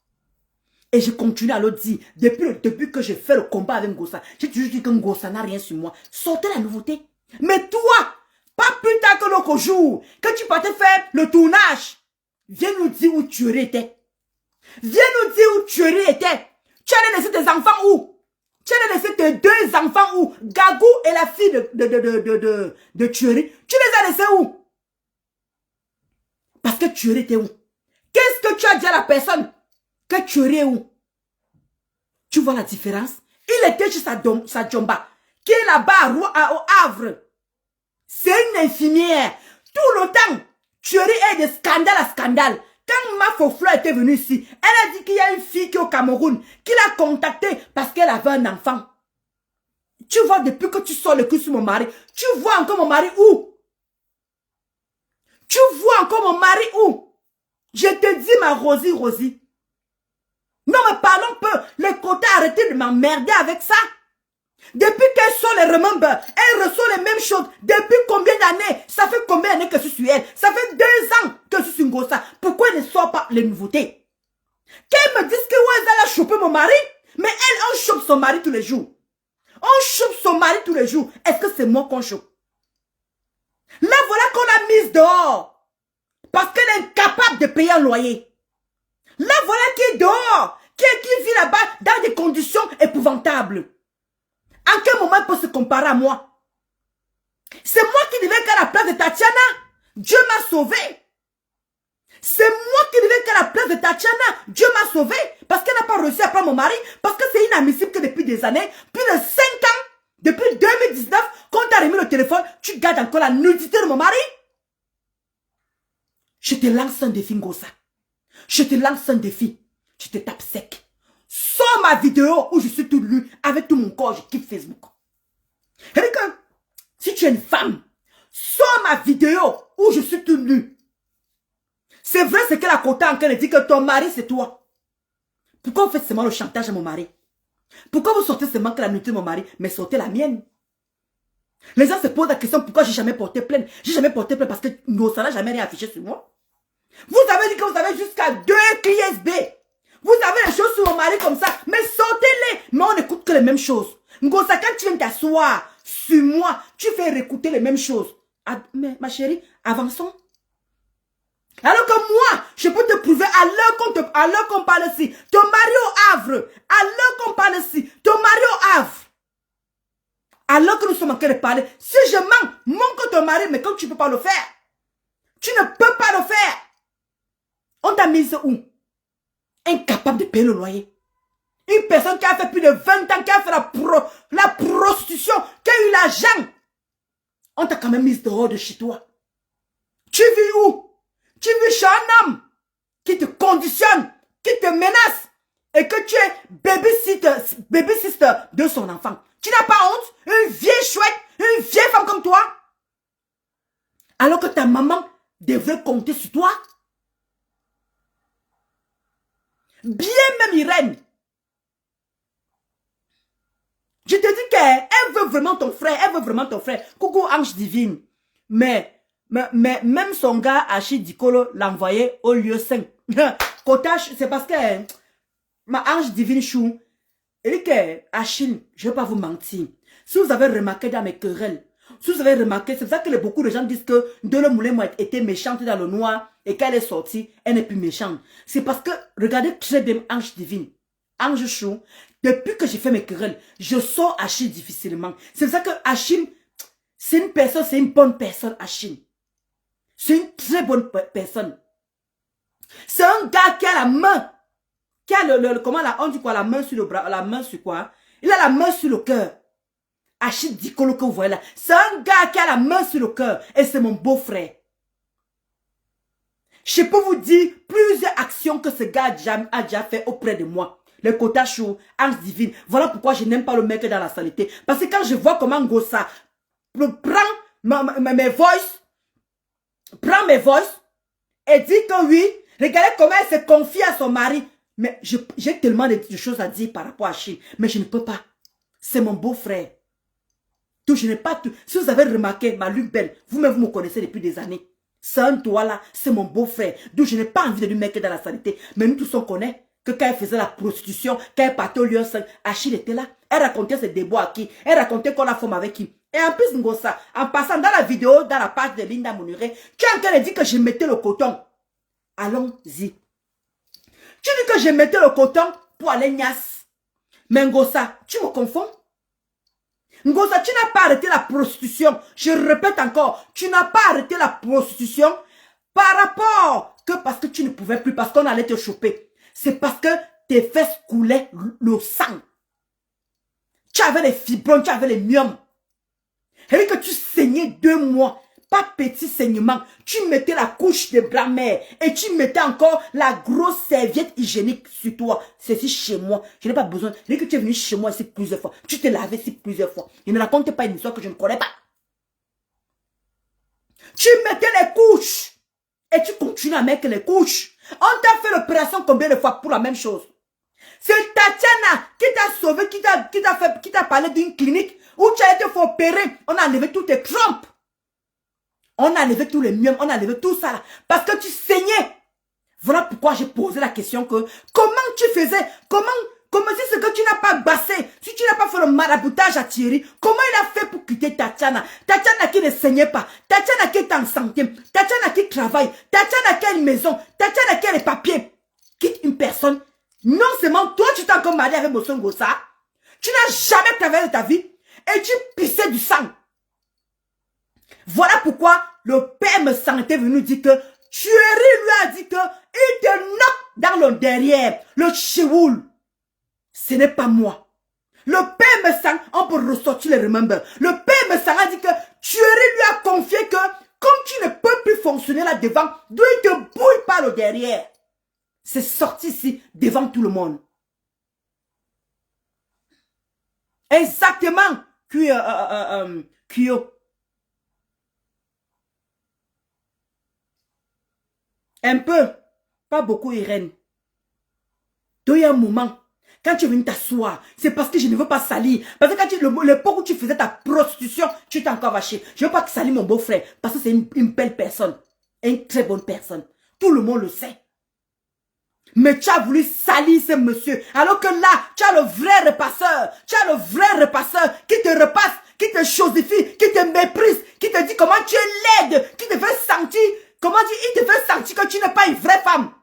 Et je continue à le dire. Depuis que j'ai fait le combat avec Ngossa, j'ai toujours dit que Ngossa n'a rien sur moi. Sortez la nouveauté. Mais toi, pas plus tard que l'autre jour, que tu partais faire le tournage, viens nous dire où tu étais. Viens nous dire où tu étais. Tu allais laisser tes enfants où? Tu allais laisser tes 2 enfants où? Gagou et la fille de tuerie. Tu les as laissés où? Parce que tu étais où? Qu'est-ce que tu as dit à la personne? Que tu étais où? Tu vois la différence? Il était chez sa Djomba, qui est là-bas au Havre. C'est une infirmière. Tout le temps, tu es de scandale à scandale. Quand ma Foflo était venue ici, elle a dit qu'il y a une fille qui est au Cameroun, qui l'a contactée parce qu'elle avait un enfant. Tu vois, depuis que tu sors le cul sur mon mari, tu vois encore mon mari où? Tu vois encore mon mari où? Je te dis, ma Rosie. Non, mais parlons peu. Les quotas, arrêtez de m'emmerder avec ça. Depuis qu'elle sort les remembers, elle reçoit les mêmes choses. Depuis combien d'années? Ça fait combien d'années que je suis elle? Ça fait 2 ans que je suis Ngossa. Pourquoi elle ne sort pas les nouveautés? Qu'elle me dise que ouais, elle a chopé mon mari. Mais elle, on chope son mari tous les jours. On chope son mari tous les jours. Est-ce que c'est moi qu'on chope? Là, voilà qu'on l'a mise dehors. Parce qu'elle est incapable de payer un loyer. Là, voilà qui est dehors. Qui vit là-bas dans des conditions épouvantables. En quel moment elle peut se comparer à moi? C'est moi qui devais être à la place de Tatiana. Dieu m'a sauvé. C'est moi qui devais être à la place de Tatiana. Dieu m'a sauvé. Parce qu'elle n'a pas réussi à prendre mon mari. Parce que c'est inadmissible que depuis des années, plus de 5 ans, depuis 2019, quand tu as remis le téléphone, tu gardes encore la nudité de mon mari. Je te lance un défi, Ngossa. Je te lance un défi. Je te tape sec. Sors ma vidéo où je suis tout nu avec tout mon corps, je kiffe Facebook. Et que si tu es une femme, sors ma vidéo où je suis tout nu. C'est vrai ce que la Kota en train de dire que ton mari c'est toi. Pourquoi vous faites seulement le chantage à mon mari? Pourquoi vous sortez seulement que la nudité de mon mari, mais sortez la mienne? Les gens se posent la question pourquoi j'ai jamais porté plainte. J'ai jamais porté plainte parce que Ngossa n'a jamais rien affiché sur moi. Vous avez dit que vous avez jusqu'à 2 clés USB. Vous avez les choses sur mon mari comme ça, mais sortez-les. Mais on n'écoute que les mêmes choses. Ngossa, quand tu viens t'asseoir sur moi, tu fais réécouter les mêmes choses. Mais ma chérie, avançons. Alors que moi, je peux te prouver à l'heure qu'on parle ici, ton mari au Havre, à l'heure qu'on parle ici, ton mari au Havre. Alors que nous sommes en train de parler, si je mens, montre ton mari, mais comme tu ne peux pas le faire, tu ne peux pas le faire. On t'a mise où? Incapable de payer le loyer. Une personne qui a fait plus de 20 ans, qui a fait la prostitution, qui a eu l'argent. On t'a quand même mise dehors de chez toi. Tu vis où? Tu vis chez un homme qui te conditionne, qui te menace et que tu es babysitter de son enfant. Tu n'as pas honte? Une vieille chouette, une vieille femme comme toi? Alors que ta maman devrait compter sur toi? Bien même Irène. Je te dis qu'elle veut vraiment ton frère. Elle veut vraiment ton frère. Coucou Ange Divine. Mais même son gars Achille Dikolo l'a envoyé au lieu 5. Kotache, c'est parce que ma Ange Divine Chou, elle dit que Achille, je ne vais pas vous mentir. Si vous avez remarqué dans mes querelles, si vous avez remarqué, c'est pour ça que beaucoup de gens disent que Dolo Moulin était méchante dans le noir et qu'elle est sortie, elle n'est plus méchante. C'est parce que, regardez très bien Ange Divine, Ange Chou, depuis que j'ai fait mes querelles, je sors Achille difficilement. C'est pour ça que Achille, c'est une personne, c'est une bonne personne, Achille. C'est une très bonne personne. C'est un gars qui a la main, qui a comment on dit quoi, la main sur le bras, la main sur quoi? Il a la main sur le cœur. Achille Dikolo que vous voyez là, c'est un gars qui a la main sur le cœur et c'est mon beau-frère. Je peux vous dire plusieurs actions que ce gars a déjà fait auprès de moi. Le quota chaud, Ange Divine. Voilà pourquoi je n'aime pas le mec dans la saleté. Parce que quand je vois comment Ngossa prend mes voices et dit que oui, regardez comment elle se confie à son mari. Mais j'ai tellement de choses à dire par rapport à Achille. Mais je ne peux pas. C'est mon beau-frère. Tout, je n'ai pas tout. Si vous avez remarqué ma Luc Belle, vous-même vous me connaissez depuis des années. C'est un toit là, c'est mon beau-frère. Donc je n'ai pas envie de lui mettre dans la saleté. Mais nous tous on connaît que quand elle faisait la prostitution, quand elle partait au lieu 5, Achille était là. Elle racontait ses déboires à qui? Elle racontait qu'on la forme avec qui? Et en plus, Ngossa, en passant dans la vidéo, dans la page de Linda Monuré, tu es en train de dire que je mettais le coton. Allons-y. Tu dis que je mettais le coton pour aller niasse. Mais Ngossa, tu me confonds? Ngossa, tu n'as pas arrêté la prostitution. Je répète encore, tu n'as pas arrêté la prostitution Par rapport que parce que tu ne pouvais plus, parce qu'on allait te choper. C'est parce que tes fesses coulaient le sang. Tu avais les fibromes, tu avais les myomes. Et que tu saignais 2 mois. Pas petit saignement. Tu mettais la couche de bras-mère et tu mettais encore la grosse serviette hygiénique sur toi. C'est ici chez moi. Je n'ai pas besoin. Dès que tu es venu chez moi ici plusieurs fois, tu t'es lavé ici plusieurs fois. Je ne raconte pas une histoire que je ne connais pas. Tu mettais les couches et tu continues à mettre les couches. On t'a fait l'opération combien de fois pour la même chose? C'est Tatiana qui t'a sauvé, qui t'a parlé d'une clinique où tu as été fait opérer. On a enlevé toutes tes trompes. On a enlevé tous les myomes, on a enlevé tout ça là. Parce que tu saignais. Voilà pourquoi j'ai posé la question que comment tu faisais? Comment si ce que tu n'as pas bassé, si tu n'as pas fait le maraboutage à Thierry, comment il a fait pour quitter Tatiana? Tatiana qui ne saignait pas, Tatiana qui est en santé, Tatiana qui travaille, Tatiana qui a une maison, Tatiana qui a les papiers. Quitte une personne. Non seulement toi tu t'es encore marié avec Moson Gossa, tu n'as jamais travaillé de ta vie et tu pissais du sang. Voilà pourquoi le père me était venu dire que Thierry lui a dit que il te knock dans le derrière, le chioul. Ce n'est pas moi. Le père me sang, on peut ressortir les remember. Le père me sang a dit que Thierry lui a confié que comme tu ne peux plus fonctionner là devant, d'où il te bouille par le derrière. C'est sorti ici devant tout le monde. Exactement. Kyo. Un peu. Pas beaucoup, Irène. Donc, il y a un moment. Quand tu es venu t'asseoir, c'est parce que je ne veux pas salir. Parce que quand l'époque où tu faisais ta prostitution, tu t'es encore vaché. Je ne veux pas salir mon beau-frère. Parce que c'est une belle personne. Une très bonne personne. Tout le monde le sait. Mais tu as voulu salir ce monsieur. Alors que là, tu as le vrai repasseur. Tu as le vrai repasseur qui te repasse, qui te chosifie, qui te méprise, qui te dit comment tu es laide, qui te fait sentir, il te fait sentir que tu n'es pas une vraie femme.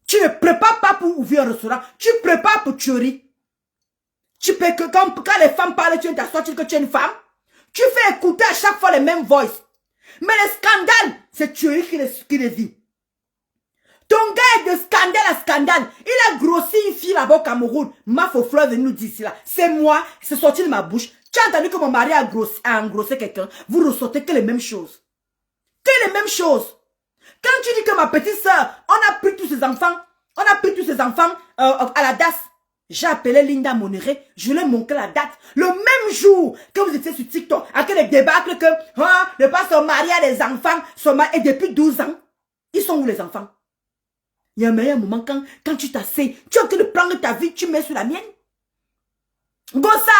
Tu ne prépares pas pour ouvrir un restaurant. Tu prépares pour Thierry. Tu peux que quand les femmes parlent, tu t'assois, tu dis que tu es une femme. Tu fais écouter à chaque fois les mêmes voices. Mais les scandales, c'est Thierry qui les vit. Ton gars est de scandale à scandale. Il a grossi une fille là-bas au Cameroun. Ma faux fleur venu nous dire cela. C'est moi, c'est sorti de ma bouche. Tu as entendu que mon mari a engrossé quelqu'un. Vous ressortez que les mêmes choses. Que les mêmes choses. Quand tu dis que ma petite soeur, on a pris tous ses enfants, à la DAS. J'ai appelé Linda Monéré, je lui ai montré la date. Le même jour que vous étiez sur TikTok, avec les débâcles que le pas son mari a des enfants, et depuis 12 ans, ils sont où les enfants? Il y a un meilleur moment quand tu t'assais, tu as envie de prendre ta vie, tu mets sur la mienne. Gossa,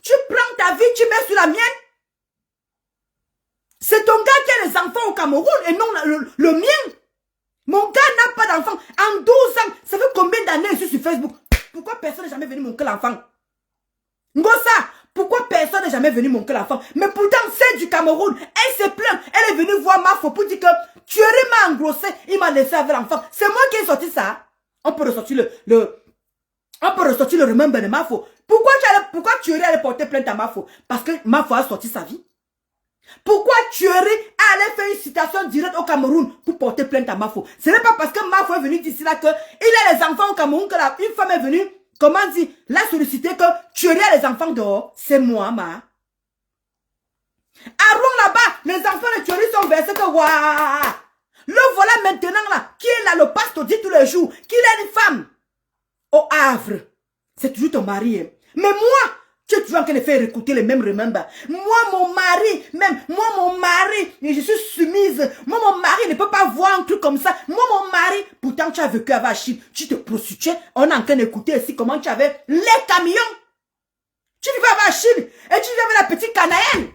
tu prends ta vie, tu mets sur la mienne. C'est ton gars qui a les enfants au Cameroun et non le mien. Mon gars n'a pas d'enfant. En 12 ans, ça fait combien d'années je suis sur Facebook? Pourquoi personne n'est jamais venu montrer l'enfant? Ngossa, pourquoi personne n'est jamais venu montrer l'enfant? Mais pourtant, c'est du Cameroun. Elle se plaint. Elle est venue voir Mafo pour dire que Thierry m'a engrossé. Il m'a laissé avec l'enfant. C'est moi qui ai sorti ça. On peut ressortir le remember de Mafo. Pourquoi Thierry allait porter plainte à Mafo? Parce que Mafo a sorti sa vie. Pourquoi Thierry allait faire une citation directe au Cameroun pour porter plainte à Mafo? Ce n'est pas parce que Mafo est venu d'ici là que il a les enfants au Cameroun que une femme est venue, comment dire, l'a sollicité que Thierry a les enfants dehors. C'est moi, ma. À Rouen là-bas, les enfants de Thierry sont versés que waouh. Le voilà maintenant là, qui est là, le pasteur dit tous les jours qu'il est une femme. Au Havre, c'est toujours ton mari. Hein. Mais moi, tu es toujours en train de faire écouter les mêmes remember. Moi, mon mari, je suis soumise. Moi, mon mari ne peut pas voir un truc comme ça. Moi, mon mari, pourtant tu as vécu avec Achille, tu te prostituais. On est en train d'écouter ici comment tu avais les camions. Tu vivais avec Achille et tu vivais avec la petite Canaëlle.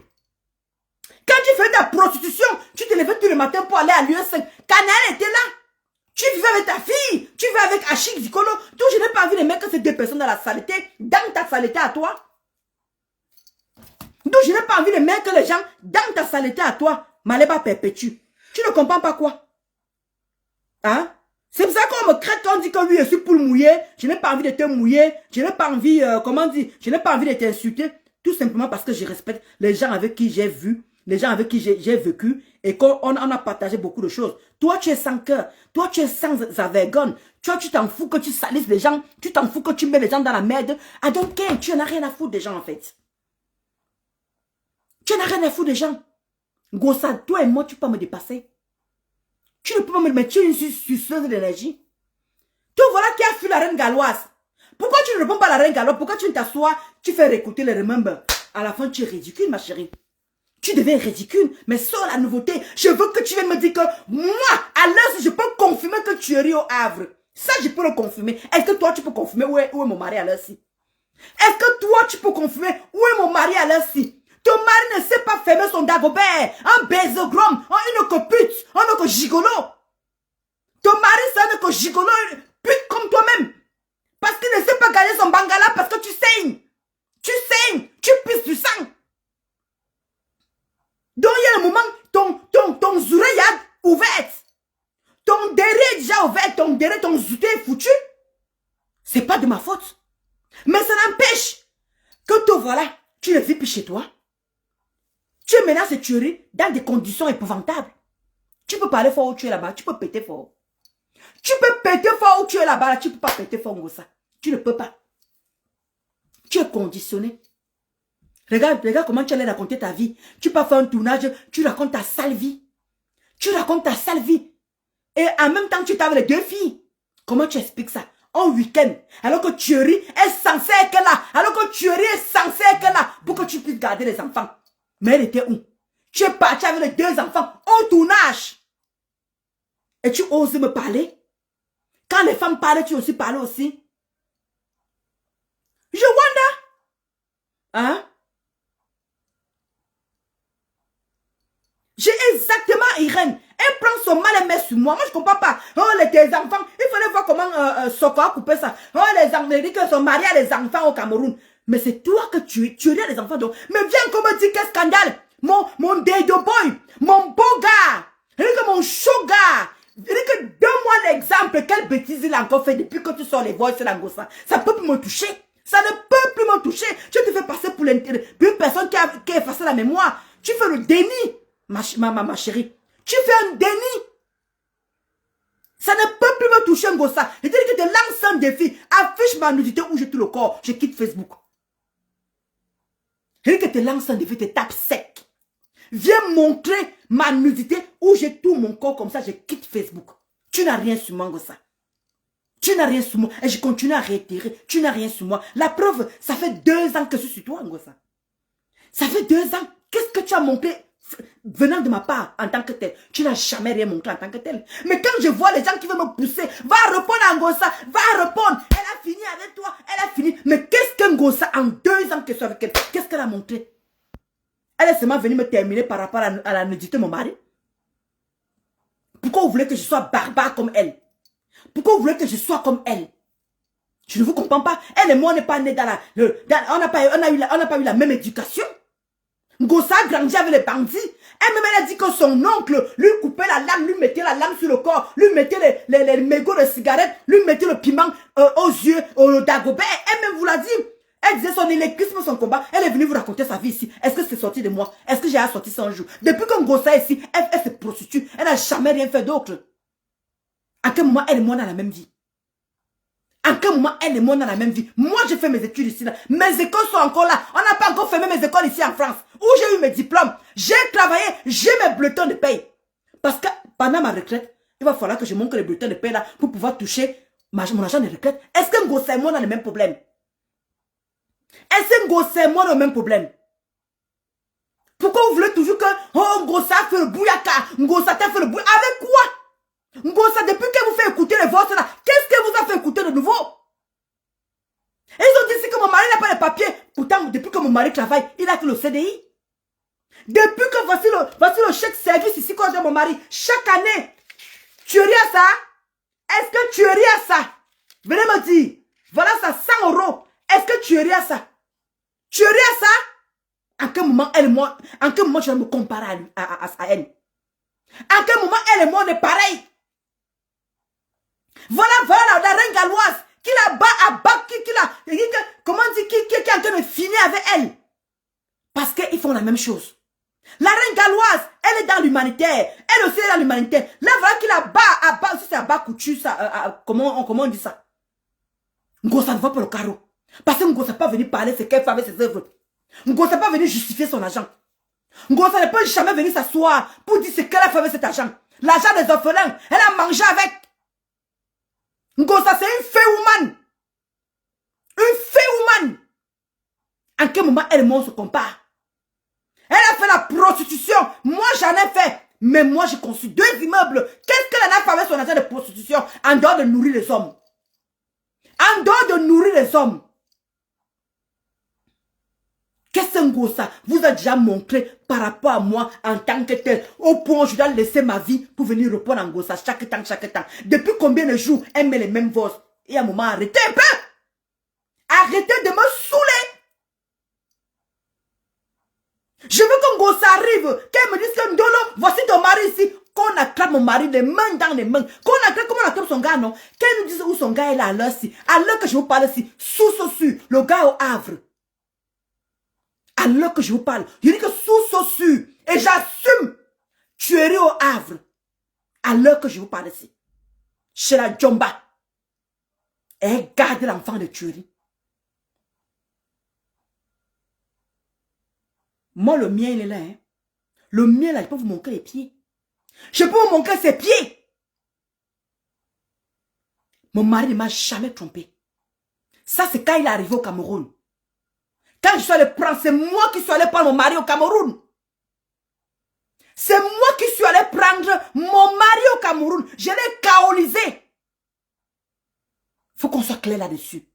Quand tu faisais ta prostitution, tu te levais tous le matin pour aller à l'US5. Canaëlle était là. Tu vivais avec ta fille. Tu vivais avec Achille Zikolo. Donc je n'ai pas envie de mettre ces deux personnes dans la saleté, dans ta saleté à toi. Donc je n'ai pas envie de mettre les gens dans ta saleté à toi. Maleba perpétue. Tu ne comprends pas quoi? Hein? C'est pour ça qu'on me crête quand on dit que oui, je suis pour le mouiller. Je n'ai pas envie de te mouiller. Je n'ai pas envie, je n'ai pas envie de t'insulter. Tout simplement parce que je respecte les gens avec qui j'ai vu les gens avec qui j'ai vécu et qu'on a partagé beaucoup de choses. Toi, tu es sans cœur. Toi, tu es sans vergogne. Tu t'en fous que tu salisses les gens. Tu t'en fous que tu mets les gens dans la merde. I don't care. Tu n'en as rien à foutre des gens, en fait. Tu n'en as rien à foutre des gens. Gossa, toi et moi, tu peux pas me dépasser. Tu ne peux pas me mettre une suceuse d'énergie. Toi, voilà qui a fui la reine galloise. Pourquoi tu ne réponds pas à la reine galloise? Pourquoi tu ne t'assois? Tu fais réécouter les remember. À la fin, tu es ridicule, ma chérie. Tu deviens ridicule, mais sors la nouveauté. Je veux que tu viennes me dire que moi, à l'heure, si je peux confirmer que tu es au Havre. Ça, je peux le confirmer. Est-ce que toi, tu peux confirmer où est mon mari à l'heure-ci? Est-ce que toi, tu peux confirmer où est mon mari à l'heure-ci? Ton mari ne sait pas fermer son dagobert. Un baisogrom, une copute, un gigolo. Ton mari, c'est un gigolo, pute comme toi-même. Parce qu'il ne sait pas gagner son bangala parce que tu saignes. Tu saignes, tu pisses du sang. Donc il y a un moment, ton zoureille est ouverte. Ton derrière est déjà ouvert, ton zouté est foutu. C'est pas de ma faute. Mais ça n'empêche que toi, voilà, tu ne vis plus chez toi. Tu menaces de tuerie dans des conditions épouvantables. Tu peux parler fort où tu es là-bas, tu peux péter fort. Tu peux péter fort où tu es là-bas, tu ne peux pas péter fort Ngossa. Tu ne peux pas. Tu es conditionné. Regarde comment tu allais raconter ta vie. Tu peux faire un tournage, tu racontes ta sale vie. Tu racontes ta sale vie. Et en même temps, tu t'avais les deux filles. Comment tu expliques ça? En week-end, alors que Thierry est censé être là. Alors que Thierry est censé être là pour que tu puisses garder les enfants. Mais elle était où? Tu es parti avec les deux enfants au tournage. Et tu oses me parler? Quand les femmes parlent, tu aussi parles aussi. Je wonder. Hein? J'ai exactement Irène. Elle prend son mal et met sur moi. Moi, je ne comprends pas. Oh, tes enfants. Il fallait voir comment Soko a coupé ça. Oh, les enfants. Elle dit que son mari a des enfants au Cameroun. Mais c'est toi que tu as des enfants. Donc. Mais viens qu'on me dit quel scandale. Mon Dedo boy. Mon beau gars. Elle dit que mon chaud gars. Elle dit que donne-moi l'exemple. Quelle bêtise il a encore fait depuis que tu sors les voix sur la Ngossa. Ça ne peut plus me toucher. Ça ne peut plus me toucher. Tu te fais passer pour une personne qui a effacé la mémoire. Tu fais le déni. Ma chérie, tu fais un déni. Ça ne peut plus me toucher, Ngossa. Je te dis que tu lances un défi. Affiche ma nudité où j'ai tout le corps. Je quitte Facebook. Je dis que tu lances un défi, tu tapes sec. Viens montrer ma nudité où j'ai tout mon corps comme ça. Je quitte Facebook. Tu n'as rien sur moi, Ngossa. Tu n'as rien sur moi. Et je continue à réitérer. Tu n'as rien sur moi. La preuve, ça fait 2 ans que je suis sur toi, Ngossa. Ça fait 2 ans. Qu'est-ce que tu as montré venant de ma part en tant que tel? Tu n'as jamais rien montré en tant que tel. Mais quand je vois les gens qui veulent me pousser, va répondre à Ngossa, va répondre. Elle a fini avec toi, elle a fini. Mais qu'est-ce que Ngossa, en 2 ans que je suis avec elle, qu'est-ce qu'elle a montré? Elle est seulement venue me terminer par rapport à la nudité de mon mari. Pourquoi vous voulez que je sois barbare comme elle? Pourquoi vous voulez que je sois comme elle? Je ne vous comprends pas. Elle et moi, on n'est pas nés dans la... on n'a pas eu la même éducation. Ngossa a grandi avec les bandits. Elle-même, elle a dit que son oncle lui coupait la lame, lui mettait la lame sur le corps, lui mettait les mégots de cigarettes, lui mettait le piment aux yeux, au dagobert. Elle-même vous l'a dit. Elle disait son électrisme, son combat. Elle est venue vous raconter sa vie ici. Est-ce que c'est sorti de moi? Est-ce que j'ai sorti ça un jour? Depuis que Ngossa est ici, elle se prostitue. Elle n'a jamais rien fait d'autre. À quel moment elle et moi on a la même vie? À quel moment elle et moi on a la même vie? Moi j'ai fait mes études ici là. Mes écoles sont encore là. On n'a pas encore fermé mes écoles ici en France. Où j'ai eu mes diplômes. J'ai travaillé. J'ai mes bulletins de paye. Parce que pendant ma retraite, il va falloir que je montre les bulletins de paye là pour pouvoir toucher mon argent de retraite. Est-ce que Ngossa et moi on a le même problème? Est-ce que Ngossa et moi on a le même problème? Pourquoi vous voulez toujours que Ngossa fait le bouyaka? Ngossa t'a fait le bouyaka. Avec quoi? Ngossa, depuis que vous faites écouter les vôtres là, qu'est-ce que vous a fait écouter de nouveau? Ils ont dit ici que mon mari n'a pas de papier. Pourtant, depuis que mon mari travaille, il a que le CDI. Depuis que voici le chèque service ici qu'on donne mon mari, chaque année, tu ris à ça? Est-ce que tu ris à ça? Venez me dire, voilà ça, 100 €. Est-ce que tu ris à ça? Tu ris à ça? En quel moment elle et moi, je vais me comparer à elle? En quel moment elle et moi on est pareil? Voilà, la reine galloise, qui la bat à bas, comment dire, qui est en train de finir avec elle. Parce qu'ils font la même chose. La reine Galoise, elle est dans l'humanitaire. Elle aussi est dans l'humanitaire. Là, voilà qu'il a bas, si c'est à bas couture, ça, comment on dit ça? Ngosa ne va pas le carreau. Parce que Ngosa n'est pas venu parler ce qu'elle fait avec ses œuvres. Ngosa n'est pas venu justifier son argent. Ngosa ne peut jamais venir s'asseoir pour dire ce qu'elle a fait avec cet argent. L'argent des orphelins, elle a mangé avec. Ngosa, c'est une fée woman. Une fée woman. En quel moment elle et moi se compare? Elle a fait la prostitution. Moi, j'en ai fait. Mais moi, j'ai conçu 2 immeubles. Qu'est-ce qu'elle en a fait avec son argent de prostitution en dehors de nourrir les hommes? En dehors de nourrir les hommes. Qu'est-ce que Ngosa vous a déjà montré par rapport à moi en tant que tel, au point où je dois laisser ma vie pour venir répondre à Ngosa chaque temps. Depuis combien de jours elle met les mêmes voix? Et à un moment, arrêtez un peu. Arrêtez de me saouler. Je veux que Ngosa arrive, qu'elle me dise que Ndolo, voici ton mari ici. Qu'on attrape mon mari, les mains dans les mains. Qu'on attrape, comment on attrape son gars, non? Qu'elle nous dise où son gars est là, à l'heure que je vous parle ici, sous le gars au Havre. À l'heure que je vous parle, je dis que sous et j'assume, tuerie au Havre. À l'heure que je vous parle ici. Chez la Djomba. Et garde l'enfant de tuerie. Moi, le mien, il est là. Hein. Le mien, là, je peux vous montrer les pieds. Je peux vous montrer ses pieds. Mon mari ne m'a jamais trompé. Ça, c'est quand il est arrivé au Cameroun. Quand je suis allé prendre, c'est moi qui suis allé prendre mon mari au Cameroun. C'est moi qui suis allé prendre mon mari au Cameroun. Je l'ai kaolisé. Faut qu'on soit clair là-dessus.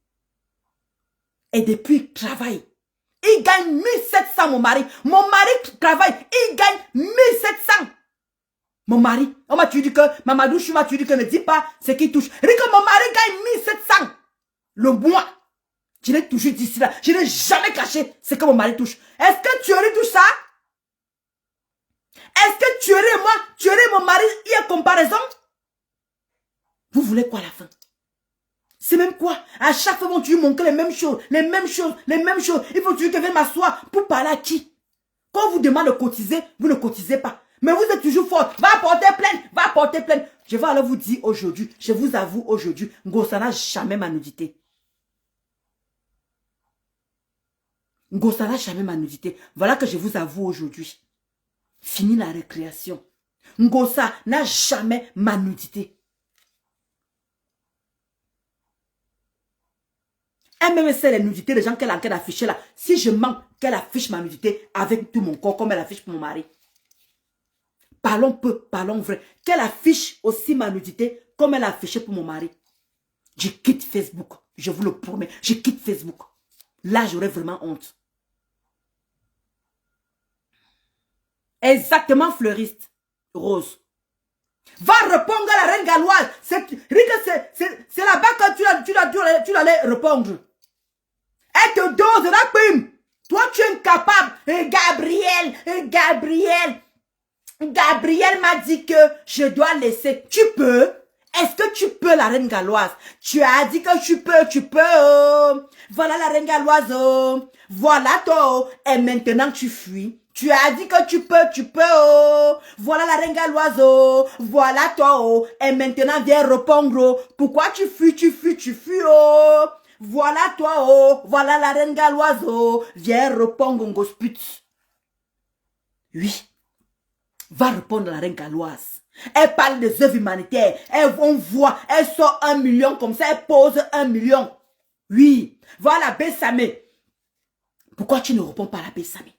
Et depuis, il travaille. Il gagne 1700, mon mari. Mon mari travaille. Il gagne 1700. Mon mari. On m'a dit que, Mamadou Chou m'a dit que ne dis pas ce qu'il touche. Rien que mon mari gagne 1700. Le mois. Je l'ai toujours dit cela. Je n'ai jamais caché ce que mon mari touche. Est-ce que tu aurais touché ça? Est-ce que tu aurais moi, tu aurais mon mari, il y a comparaison? Vous voulez quoi à la fin? C'est même quoi? À chaque fois, tu montres les mêmes choses, les mêmes choses. Il faut toujours que je vienne m'asseoir pour parler à qui? Quand on vous demande de cotiser, vous ne cotisez pas. Mais vous êtes toujours fort. Va porter plainte. Je vais alors vous dire aujourd'hui, je vous avoue aujourd'hui, Ngosa n'a jamais ma nudité. Ngosa n'a jamais ma nudité. Voilà que je vous avoue aujourd'hui. Fini la récréation. Ngosa n'a jamais ma nudité. Elle-même sait les nudités des gens qu'elle a en train d'afficher là. Si je mens qu'elle affiche ma nudité avec tout mon corps comme elle affiche pour mon mari. Parlons peu, parlons vrai. Qu'elle affiche aussi ma nudité comme elle a affiché pour mon mari. Je quitte Facebook. Je vous le promets. Je quitte Facebook. Là, j'aurais vraiment honte. Exactement, fleuriste. Rose. Va répondre à la reine galloise. C'est là-bas que tu l'allais répondre. Elle te dose la prime. Toi, tu es incapable. Gabriel m'a dit que je dois laisser. Tu peux? Est-ce que tu peux, la reine galloise? Tu as dit que tu peux. Oh. Voilà la reine galloise. Oh. Voilà toi. Oh. Et maintenant, tu fuis. Tu as dit que tu peux. Oh. Voilà la reine galloise. Oh. Voilà toi. Oh. Et maintenant, viens répondre. Oh. Pourquoi tu fuis? Oh. Voilà toi. Oh. Voilà la reine galloise. Oh. Viens répondre, Ngosput. Oui. Va répondre à la reine galloise. Elle parle des œuvres humanitaires. On voit, elle sort 1 million comme ça, elle pose 1 million. Oui. Voilà Bessamé. Pourquoi tu ne réponds pas à la Bessamé?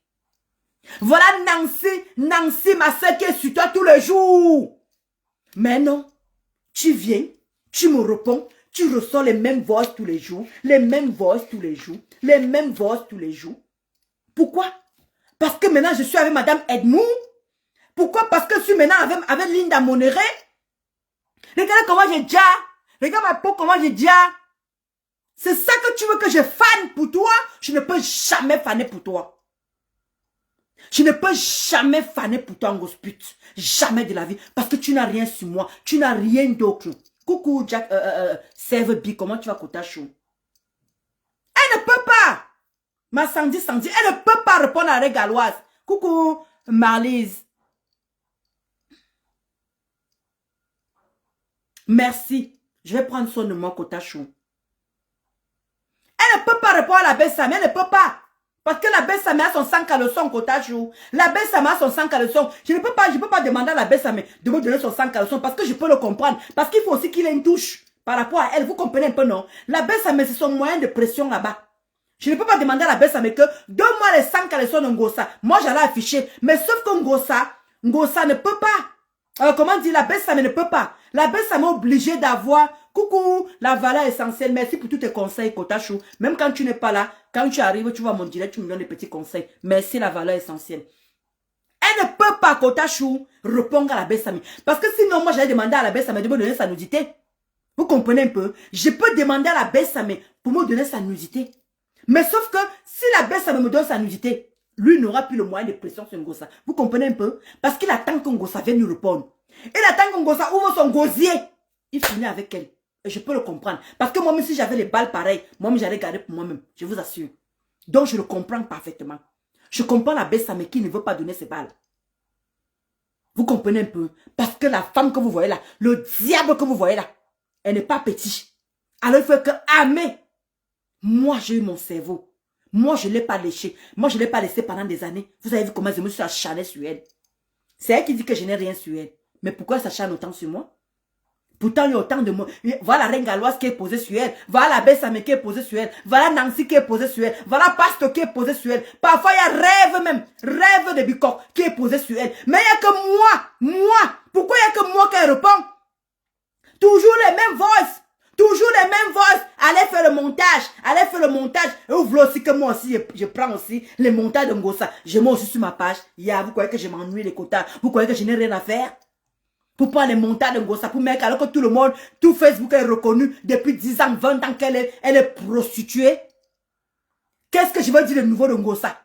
Voilà Nancy, ma soeur qui est sur toi tous les jours. Mais non. Tu viens, tu me réponds, tu ressors les mêmes voix tous les jours. Pourquoi? Parce que maintenant je suis avec Madame Edmond. Pourquoi? Parce que je suis maintenant avec Linda Monéré. Regarde comment j'ai déjà. Regarde ma peau, comment j'ai déjà. C'est ça que tu veux que je fane pour toi? Je ne peux jamais faner pour toi. Je ne peux jamais faner pour toi, Ngosput. Jamais de la vie. Parce que tu n'as rien sur moi. Tu n'as rien d'autre. Coucou, Jack, Sève B, comment tu vas côté chaud? Elle ne peut pas. Ma Sandy, elle ne peut pas répondre à la galloise. Coucou. Marlise. Merci. Je vais prendre soin de moi, Kotachou. Elle ne peut pas répondre à la belle Samia, elle ne peut pas. Parce que la belle Samia a son sang caleçon, Kotachou. La belle Samia a son sang caleçon. Je ne peux pas demander à la belle Samia de me donner son sang caleçon parce que je peux le comprendre. Parce qu'il faut aussi qu'il ait une touche par rapport à elle. Vous comprenez un peu, non? La belle Samia, c'est son moyen de pression là-bas. Je ne peux pas demander à la belle Samia que donne-moi les sang caleçons de Ngossa. Moi, j'allais afficher. Mais sauf que Ngossa ne peut pas. Comment dire, la belle Samia ne peut pas. La belle Samia est obligée d'avoir... Coucou, la valeur essentielle. Merci pour tous tes conseils, Kotachou. Même quand tu n'es pas là, quand tu arrives, tu vois mon direct, tu me donnes des petits conseils. Merci, la valeur essentielle. Elle ne peut pas, Kotachou, répondre à la belle Samia. Parce que sinon, moi, j'allais demander à la belle Samia de me donner sa nudité. Vous comprenez un peu? Je peux demander à la belle Samia pour me donner sa nudité. Mais sauf que, si la belle Samia me donne sa nudité, lui n'aura plus le moyen de pression sur Ngossa. Vous comprenez un peu? Parce qu'il attend que Ngossa vienne lui répondre. Il attend que Ngossa ouvre son gosier. Il finit avec elle. Et je peux le comprendre. Parce que moi-même, si j'avais les balles pareilles, moi-même, j'allais garder pour moi-même. Je vous assure. Donc, je le comprends parfaitement. Je comprends la belle Samia qui ne veut pas donner ses balles. Vous comprenez un peu? Parce que la femme que vous voyez là, le diable que vous voyez là, elle n'est pas petite. Alors, il faut que, amé. Moi, j'ai eu mon cerveau. Moi, je ne l'ai pas léché. Moi, je ne l'ai pas laissé pendant des années. Vous avez vu comment je me suis acharnée sur elle. C'est elle qui dit que je n'ai rien sur elle. Mais pourquoi elle s'acharne autant sur moi? Pourtant, il y a autant de mots. Voilà la reine galloise qui est posée sur elle. Voilà la belle Samia qui est posée sur elle. Voilà Nancy qui est posée sur elle. Voilà Pasto qui est posée sur elle. Parfois, il y a Rêve même. Rêve de Bicoc qui est posée sur elle. Mais il n'y a que moi. Pourquoi il n'y a que moi qui répond? Toujours les mêmes voices. Toujours les mêmes voices. Allez faire le montage. Allez faire le montage. Et vous voulez aussi que moi aussi, je prends aussi les montages de Ngossa. Je mets aussi sur ma page. Vous croyez que je m'ennuie les quotas? Vous croyez que je n'ai rien à faire? Pour prendre les montages de Ngossa, pour mettre, alors que tout le monde, tout Facebook est reconnu depuis 10 ans, 20 ans qu'elle est prostituée. Qu'est-ce que je veux dire de nouveau de Ngossa?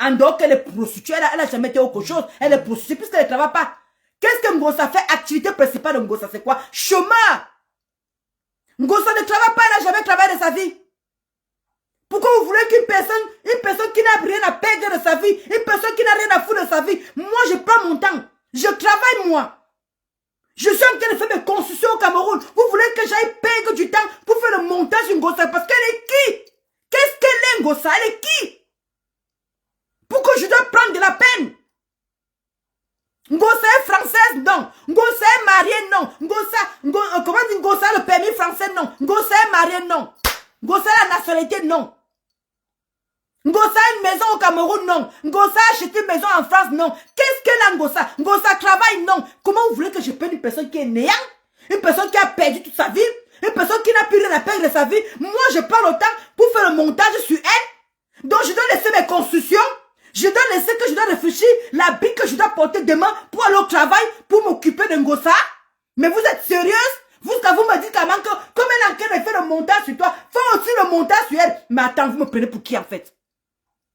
En dehors qu'elle est prostituée, elle n'a jamais été autre chose. Elle est prostituée puisqu'elle ne travaille pas. Qu'est-ce que Ngossa fait? Activité principale de Ngossa, c'est quoi? Chômeur. Ngossa ne travaille pas, elle n'a jamais travaillé de sa vie. Pourquoi vous voulez qu'une personne qui n'a rien à perdre de sa vie, une personne qui n'a rien à foutre de sa vie, moi je prends mon temps, je travaille moi. Je suis en train de faire mes constructions au Cameroun. Vous voulez que j'aille perdre du temps pour faire le montage sur Ngossa parce qu'elle est qui? Qu'est-ce qu'elle est Ngossa? Elle est qui? Pourquoi je dois prendre de la peine? Ngossa est française? Non. Ngossa est mariée? Non. Comment dire Ngossa le permis français? Non. Ngossa est mariée? Non. Ngossa a la nationalité? Non. Ngossa a une maison au Cameroun? Non. Ngossa a acheté une maison en France? Non. Qu'est-ce qu'elle a Ngossa? Ngossa travaille? Non. Comment vous voulez que je prenne une personne qui est néant? Une personne qui a perdu toute sa vie? Une personne qui n'a plus rien à perdre de sa vie? Moi, je prends le temps pour faire le montage sur elle. Donc, je dois laisser mes constructions. Je dois laisser que je dois réfléchir l'habit que je dois porter demain pour aller au travail, pour m'occuper de Ngossa. Mais vous êtes sérieuse? Vous me dites quand même que comme elle est en train de faire le montage sur toi, fais aussi le montage sur elle. Mais attends, vous me prenez pour qui en fait?